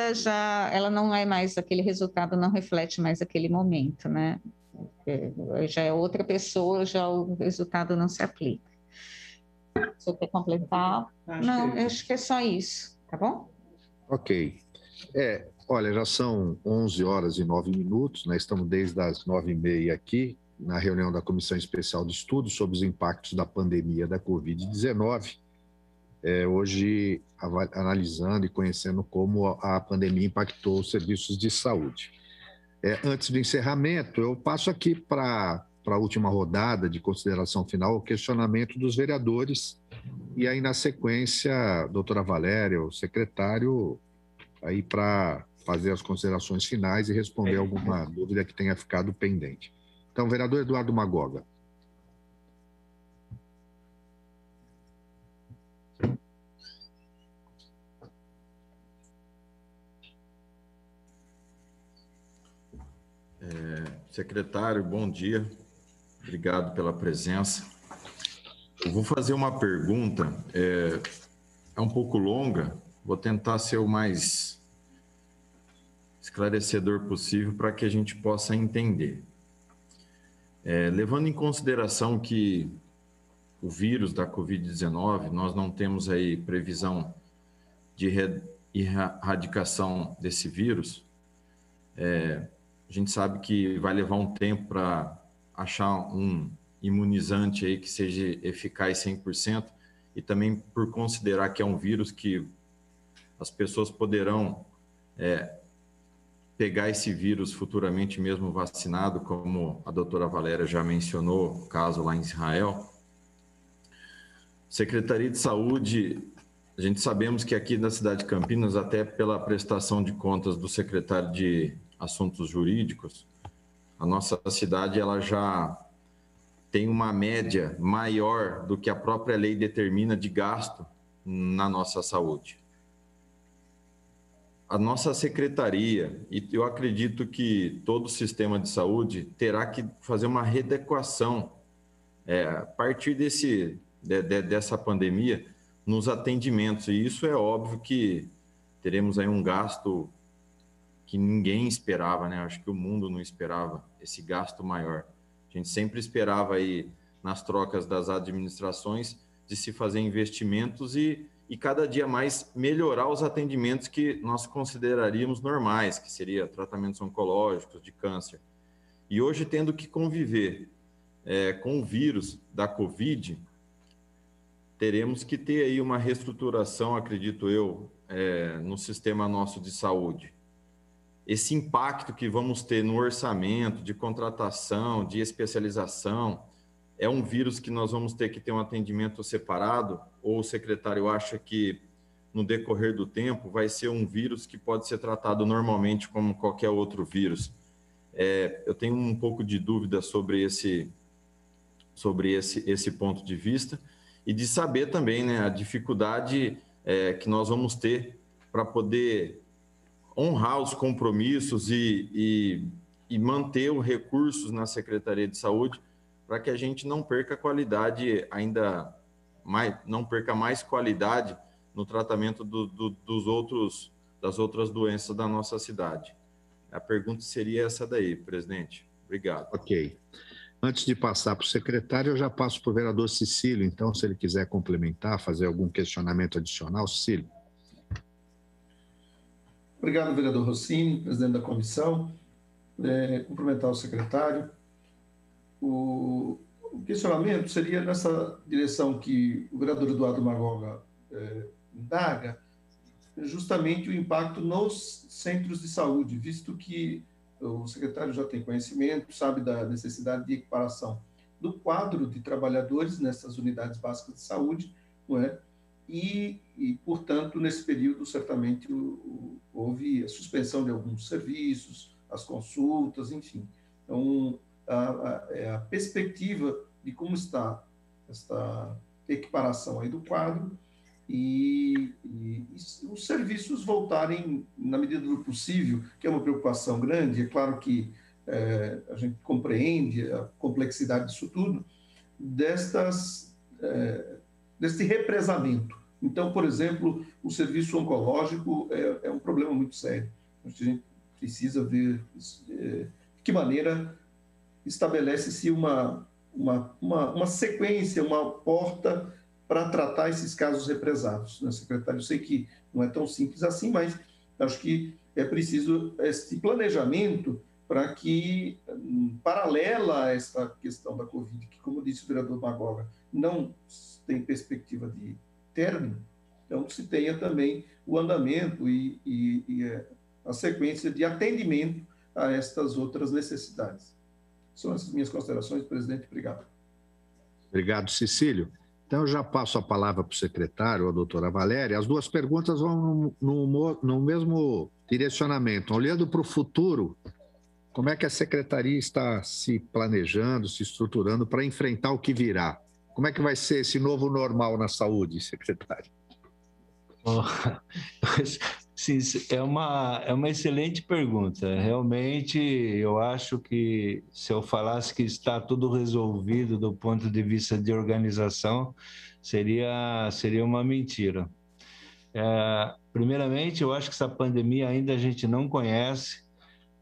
ela não é mais aquele resultado, não reflete mais aquele momento, né? Já é outra pessoa, já o resultado não se aplica. Você quer completar? Acho que é só isso, tá bom? Ok. Olha, já são 11 horas e 9 minutos, né? Estamos desde as 9h30 aqui, na reunião da Comissão Especial de Estudos sobre os impactos da pandemia da Covid-19. Hoje analisando e conhecendo como a pandemia impactou os serviços de saúde. Antes do encerramento, eu passo aqui para a última rodada de consideração final, o questionamento dos vereadores, e aí na sequência, a doutora Valéria, o secretário, aí para fazer as considerações finais e responder alguma dúvida que tenha ficado pendente. Então, vereador Eduardo Magoga. Secretário, bom dia. Obrigado pela presença. Eu vou fazer uma pergunta, é um pouco longa, vou tentar ser o mais esclarecedor possível para que a gente possa entender. Levando em consideração que o vírus da Covid-19, nós não temos aí previsão de erradicação desse vírus, a gente sabe que vai levar um tempo para achar um imunizante aí que seja eficaz 100%, e também por considerar que é um vírus que as pessoas poderão pegar esse vírus futuramente mesmo vacinado, como a doutora Valéria já mencionou, o caso lá em Israel. Secretaria de Saúde, a gente sabemos que aqui na cidade de Campinas, até pela prestação de contas do secretário de Assuntos Jurídicos, a nossa cidade ela já tem uma média maior do que a própria lei determina de gasto na nossa saúde. A nossa secretaria, e eu acredito que todo o sistema de saúde terá que fazer uma readequação a partir dessa pandemia nos atendimentos, e isso é óbvio que teremos aí um gasto que ninguém esperava, né? Acho que o mundo não esperava esse gasto maior. A gente sempre esperava aí, nas trocas das administrações, de se fazer investimentos e cada dia mais melhorar os atendimentos que nós consideraríamos normais, que seria tratamentos oncológicos, de câncer. E hoje, tendo que conviver com o vírus da Covid, teremos que ter aí uma reestruturação, acredito eu, no sistema nosso de saúde. Esse impacto que vamos ter no orçamento, de contratação, de especialização, é um vírus que nós vamos ter que ter um atendimento separado? Ou o secretário acha que, no decorrer do tempo, vai ser um vírus que pode ser tratado normalmente como qualquer outro vírus? Eu tenho um pouco de dúvida sobre esse ponto de vista e de saber também, né, a dificuldade que nós vamos ter para poder honrar os compromissos e manter os recursos na Secretaria de Saúde para que a gente não perca qualidade não perca mais qualidade no tratamento das outras doenças da nossa cidade. A pergunta seria essa daí, presidente. Obrigado. Ok. Antes de passar para o secretário, eu já passo para o vereador Cecílio, então, se ele quiser complementar, fazer algum questionamento adicional. Cecílio. Obrigado, vereador Rossini, presidente da comissão. Cumprimentar o secretário. O questionamento seria nessa direção que o vereador Eduardo Magoga indaga, justamente o impacto nos centros de saúde, visto que o secretário já tem conhecimento, sabe da necessidade de equiparação do quadro de trabalhadores nessas unidades básicas de saúde, não é? E portanto, nesse período, certamente, houve a suspensão de alguns serviços, as consultas, enfim. Então, a perspectiva de como está esta equiparação aí do quadro e os serviços voltarem na medida do possível, que é uma preocupação grande. É claro que a gente compreende a complexidade disso tudo, deste represamento. Então, por exemplo, o serviço oncológico é um problema muito sério. A gente precisa ver de que maneira estabelece-se uma sequência, uma porta para tratar esses casos represados, né, secretário? Eu sei que não é tão simples assim, mas acho que é preciso esse planejamento para que, paralela a essa questão da Covid, que, como disse o vereador Magoga, não tem perspectiva de término, então se tenha também o andamento e a sequência de atendimento a estas outras necessidades. São essas minhas considerações, presidente. Obrigado. Obrigado, Cecílio. Então, eu já passo a palavra para o secretário, a doutora Valéria. As duas perguntas vão no mesmo direcionamento. Olhando para o futuro, como é que a secretaria está se planejando, se estruturando para enfrentar o que virá? Como é que vai ser esse novo normal na saúde, secretário? Sim, é uma excelente pergunta. Realmente, eu acho que se eu falasse que está tudo resolvido do ponto de vista de organização, seria uma mentira. Primeiramente, eu acho que essa pandemia ainda a gente não conhece.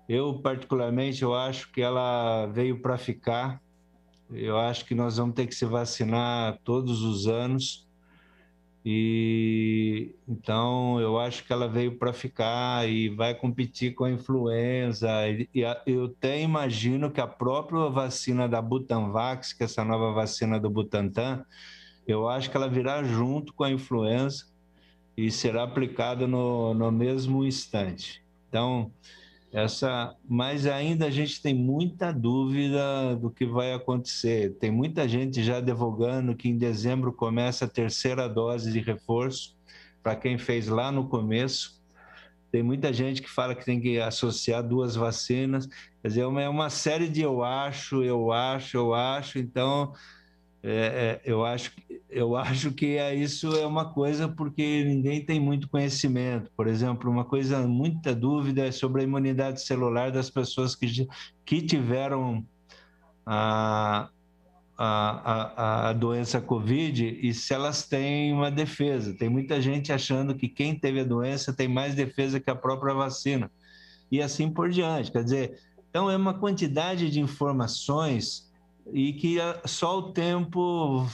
Eu, particularmente, eu acho que ela veio para ficar. Eu acho que nós vamos ter que se vacinar todos os anos. E então eu acho que ela veio para ficar e vai competir com a influenza. Eu até imagino que a própria vacina da Butanvax, que é essa nova vacina do Butantan, eu acho que ela virá junto com a influenza e será aplicada no mesmo instante. Então, mas ainda a gente tem muita dúvida do que vai acontecer. Tem muita gente já divulgando que em dezembro começa a terceira dose de reforço para quem fez lá no começo. Tem muita gente que fala que tem que associar 2 vacinas. Quer dizer, é uma série de eu acho. Então, eu acho que isso é uma coisa porque ninguém tem muito conhecimento. Por exemplo, uma coisa, muita dúvida é sobre a imunidade celular das pessoas que tiveram a doença Covid e se elas têm uma defesa. Tem muita gente achando que quem teve a doença tem mais defesa que a própria vacina. E assim por diante. Quer dizer, então é uma quantidade de informações e que só o tempo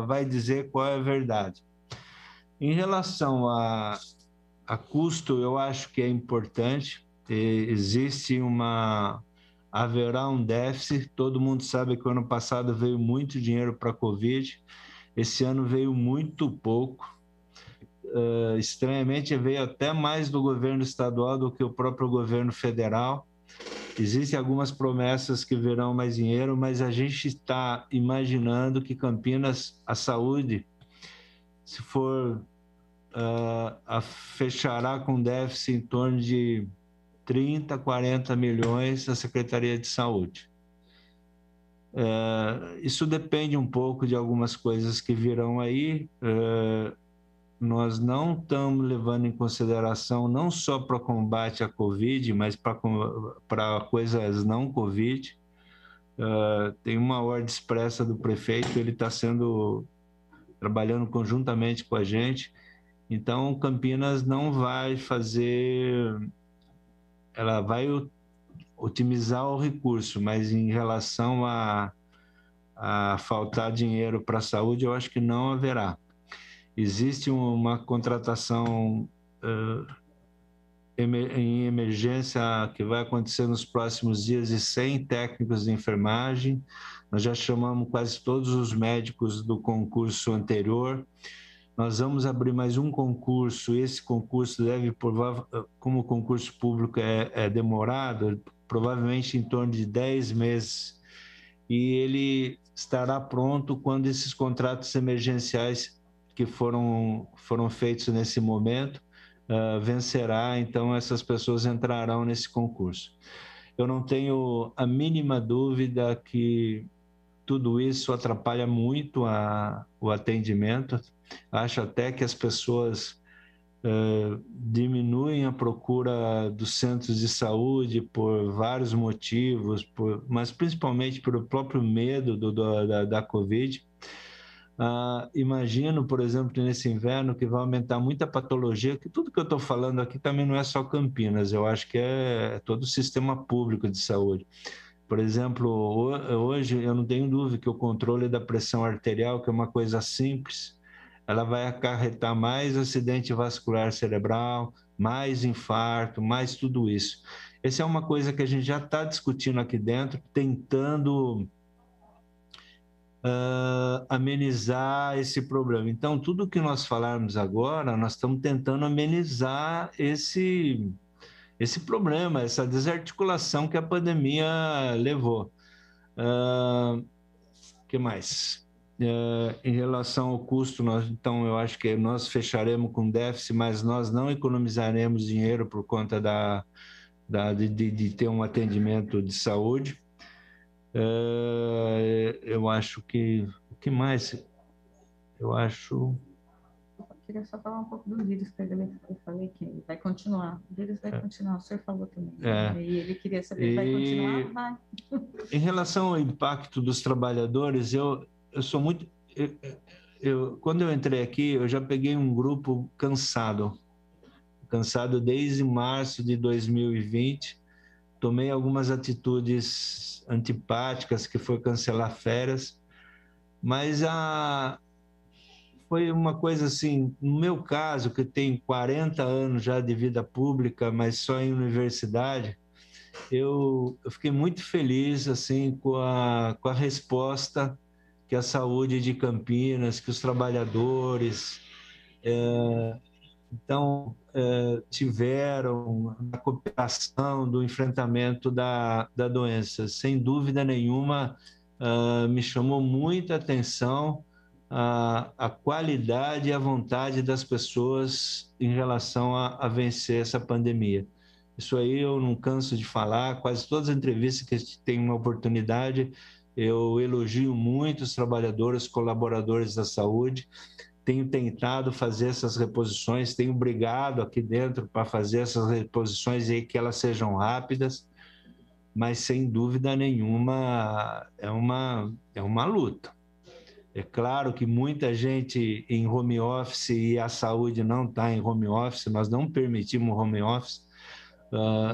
vai dizer qual é a verdade. Em relação a custo, eu acho que é importante. Haverá um déficit. Todo mundo sabe que o ano passado veio muito dinheiro para a Covid, esse ano veio muito pouco. Estranhamente, veio até mais do governo estadual do que o próprio governo federal. Existem algumas promessas que virão mais dinheiro, mas a gente está imaginando que Campinas, a saúde, se for, fechará com déficit em torno de 30, 40 milhões da Secretaria de Saúde. Isso depende um pouco de algumas coisas que virão aí. Nós não estamos levando em consideração não só para o combate à Covid, mas para coisas não Covid. Tem uma ordem expressa do prefeito, ele está trabalhando conjuntamente com a gente. Então, Campinas não vai ela vai otimizar o recurso, mas em relação a faltar dinheiro para a saúde, eu acho que não haverá. Existe uma contratação em emergência que vai acontecer nos próximos dias de 100 técnicos de enfermagem. Nós já chamamos quase todos os médicos do concurso anterior. Nós vamos abrir mais um concurso. Esse concurso como o concurso público é demorado, provavelmente em torno de 10 meses. E ele estará pronto quando esses contratos emergenciais que foram feitos nesse momento vencerá, então essas pessoas entrarão nesse concurso. Eu não tenho a mínima dúvida que tudo isso atrapalha muito o atendimento. Acho até que as pessoas diminuem a procura dos centros de saúde por vários motivos, mas principalmente pelo próprio medo da Covid. Imagino, por exemplo, nesse inverno que vai aumentar muita patologia, que tudo que eu estou falando aqui também não é só Campinas, eu acho que é todo o sistema público de saúde. Por exemplo, hoje eu não tenho dúvida que o controle da pressão arterial, que é uma coisa simples, ela vai acarretar mais acidente vascular cerebral, mais infarto, mais tudo isso. Essa é uma coisa que a gente já está discutindo aqui dentro, tentando amenizar esse problema. Então, tudo que nós falarmos agora, nós estamos tentando amenizar esse problema, essa desarticulação que a pandemia levou. Que mais? Em relação ao custo, então, eu acho que nós fecharemos com déficit, mas nós não economizaremos dinheiro por conta de ter um atendimento de saúde. Eu acho que... O que mais? Eu acho... Eu queria só falar um pouco do vírus, que eu falei que vai continuar. O vírus vai continuar, o senhor falou também. E ele queria saber, vai continuar? Vai. Em relação ao impacto dos trabalhadores, eu sou muito... quando eu entrei aqui, eu já peguei um grupo cansado desde março de 2020, tomei algumas atitudes antipáticas, que foi cancelar férias, mas foi uma coisa assim, no meu caso, que tenho 40 anos já de vida pública, mas só em universidade, eu fiquei muito feliz assim, com a resposta que a saúde de Campinas, que os trabalhadores tiveram na cooperação do enfrentamento da doença. Sem dúvida nenhuma, me chamou muita atenção a qualidade e a vontade das pessoas em relação a vencer essa pandemia. Isso aí eu não canso de falar, quase todas as entrevistas que a gente tem uma oportunidade, eu elogio muito os trabalhadores, colaboradores da saúde, tenho tentado fazer essas reposições, tenho brigado aqui dentro para fazer essas reposições e que elas sejam rápidas, mas sem dúvida nenhuma é uma luta. É claro que muita gente em home office e a saúde não está em home office, nós não permitimos home office,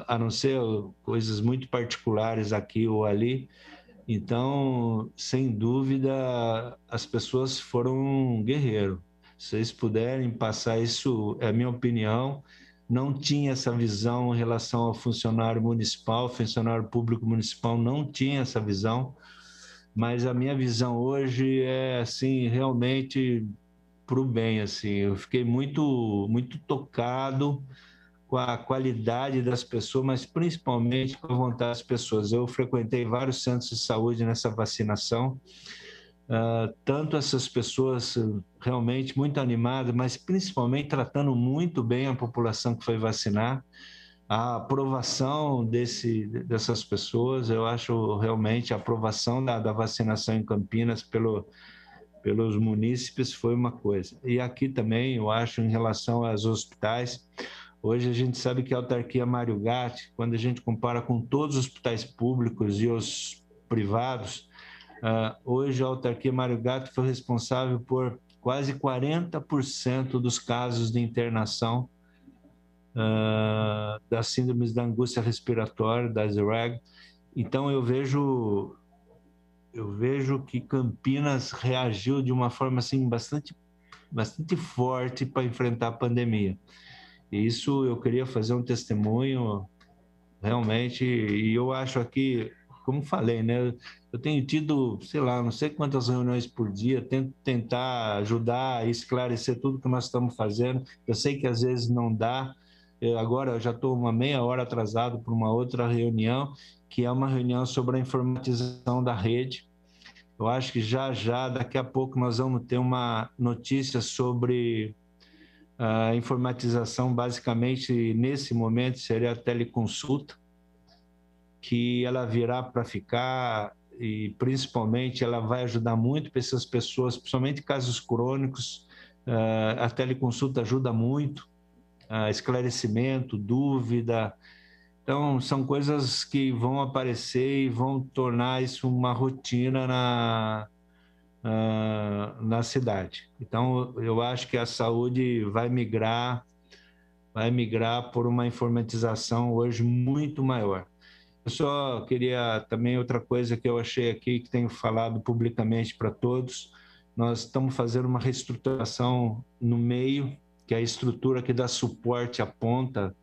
a não ser coisas muito particulares aqui ou ali. Então, sem dúvida, as pessoas foram um guerreiro. Se vocês puderem passar isso, é a minha opinião, não tinha essa visão em relação ao funcionário municipal, funcionário público municipal não tinha essa visão, mas a minha visão hoje é, assim, realmente para o bem, assim. Eu fiquei muito tocado com a qualidade das pessoas, mas principalmente com a vontade das pessoas. Eu frequentei vários centros de saúde nessa vacinação, tanto essas pessoas realmente muito animadas, mas principalmente tratando muito bem a população que foi vacinar, a aprovação dessas pessoas, eu acho realmente a aprovação da vacinação em Campinas pelos munícipes foi uma coisa. E aqui também, eu acho, em relação aos hospitais, hoje a gente sabe que a autarquia Mário Gatti, quando a gente compara com todos os hospitais públicos e os privados, hoje a autarquia Mário Gatti foi responsável por quase 40% dos casos de internação das síndromes da angústia respiratória, das REG. Então eu vejo que Campinas reagiu de uma forma assim bastante forte para enfrentar a pandemia. E isso eu queria fazer um testemunho realmente, e eu acho aqui, como falei, né, eu tenho tido, sei lá, não sei quantas reuniões por dia, tento tentar ajudar a esclarecer tudo que nós estamos fazendo. Eu sei que às vezes não dá. Agora eu já estou uma meia hora atrasado para uma outra reunião, que é uma reunião sobre a informatização da rede. Eu acho que já, daqui a pouco, nós vamos ter uma notícia sobre a informatização, basicamente, nesse momento, seria a teleconsulta, que ela virá para ficar e, principalmente, ela vai ajudar muito para essas pessoas, principalmente casos crônicos. A teleconsulta ajuda muito, esclarecimento, dúvida. Então, são coisas que vão aparecer e vão tornar isso uma rotina na cidade. Então, eu acho que a saúde vai migrar por uma informatização hoje muito maior. Eu só queria também outra coisa que eu achei aqui, que tenho falado publicamente para todos, nós estamos fazendo uma reestruturação no meio, que é a estrutura que dá suporte à ponta,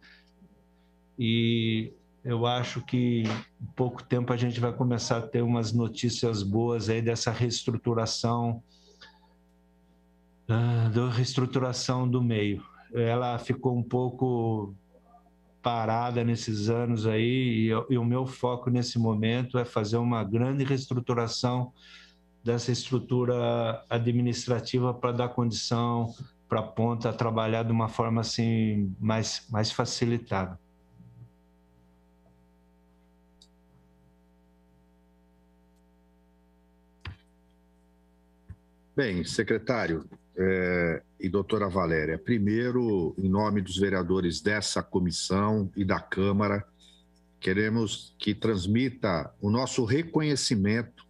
e eu acho que em pouco tempo a gente vai começar a ter umas notícias boas aí dessa reestruturação, do meio. Ela ficou um pouco parada nesses anos aí, e o meu foco nesse momento é fazer uma grande reestruturação dessa estrutura administrativa para dar condição para a ponta trabalhar de uma forma assim mais facilitada. Bem, secretário e doutora Valéria, primeiro, em nome dos vereadores dessa comissão e da Câmara, queremos que transmita o nosso reconhecimento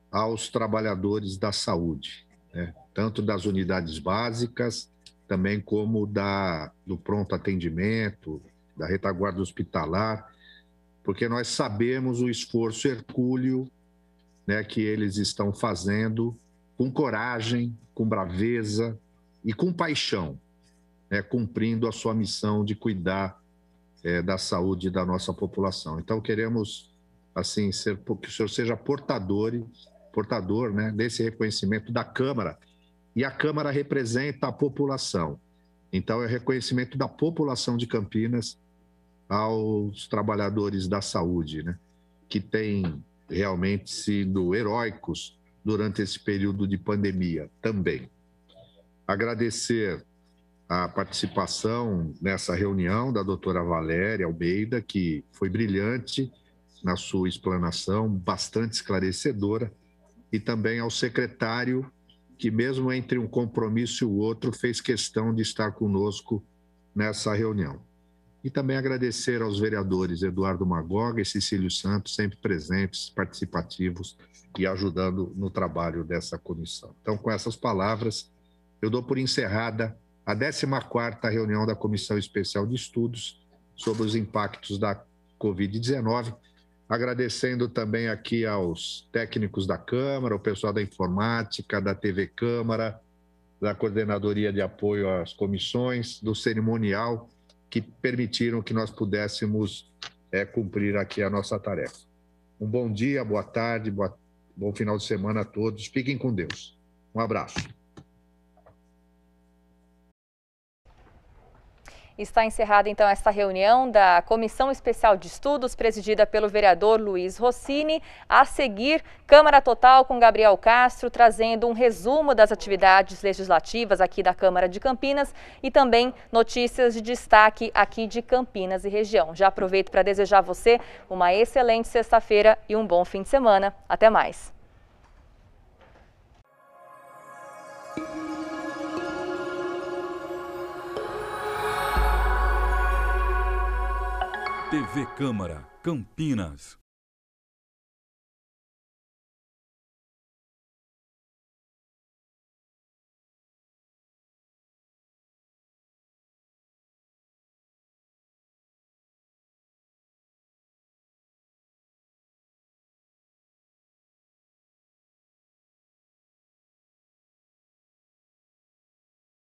aos trabalhadores da saúde, né? Tanto das unidades básicas, também como do pronto atendimento, da retaguarda hospitalar, porque nós sabemos o esforço hercúleo, né, que eles estão fazendo com coragem, com braveza e com paixão, né, cumprindo a sua missão de cuidar da saúde da nossa população. Então, queremos, assim, que o senhor seja portador, né, desse reconhecimento da Câmara, e a Câmara representa a população. Então, é reconhecimento da população de Campinas aos trabalhadores da saúde, né, que têm realmente sido heróicos durante esse período de pandemia também. Agradecer a participação nessa reunião da doutora Valéria Almeida, que foi brilhante na sua explanação, bastante esclarecedora, e também ao secretário, que mesmo entre um compromisso e o outro, fez questão de estar conosco nessa reunião. E também agradecer aos vereadores Eduardo Magoga e Cecílio Santos, sempre presentes, participativos e ajudando no trabalho dessa comissão. Então, com essas palavras, eu dou por encerrada a 14ª reunião da Comissão Especial de Estudos sobre os impactos da Covid-19, agradecendo também aqui aos técnicos da Câmara, o pessoal da informática, da TV Câmara, da Coordenadoria de Apoio às Comissões, do cerimonial, que permitiram que nós pudéssemos cumprir aqui a nossa tarefa. Um bom dia, boa tarde, bom final de semana a todos. Fiquem com Deus. Um abraço. Está encerrada, então, esta reunião da Comissão Especial de Estudos, presidida pelo vereador Luiz Rossini. A seguir, Câmara Total com Gabriel Castro, trazendo um resumo das atividades legislativas aqui da Câmara de Campinas e também notícias de destaque aqui de Campinas e região. Já aproveito para desejar a você uma excelente sexta-feira e um bom fim de semana. Até mais! TV Câmara, Campinas.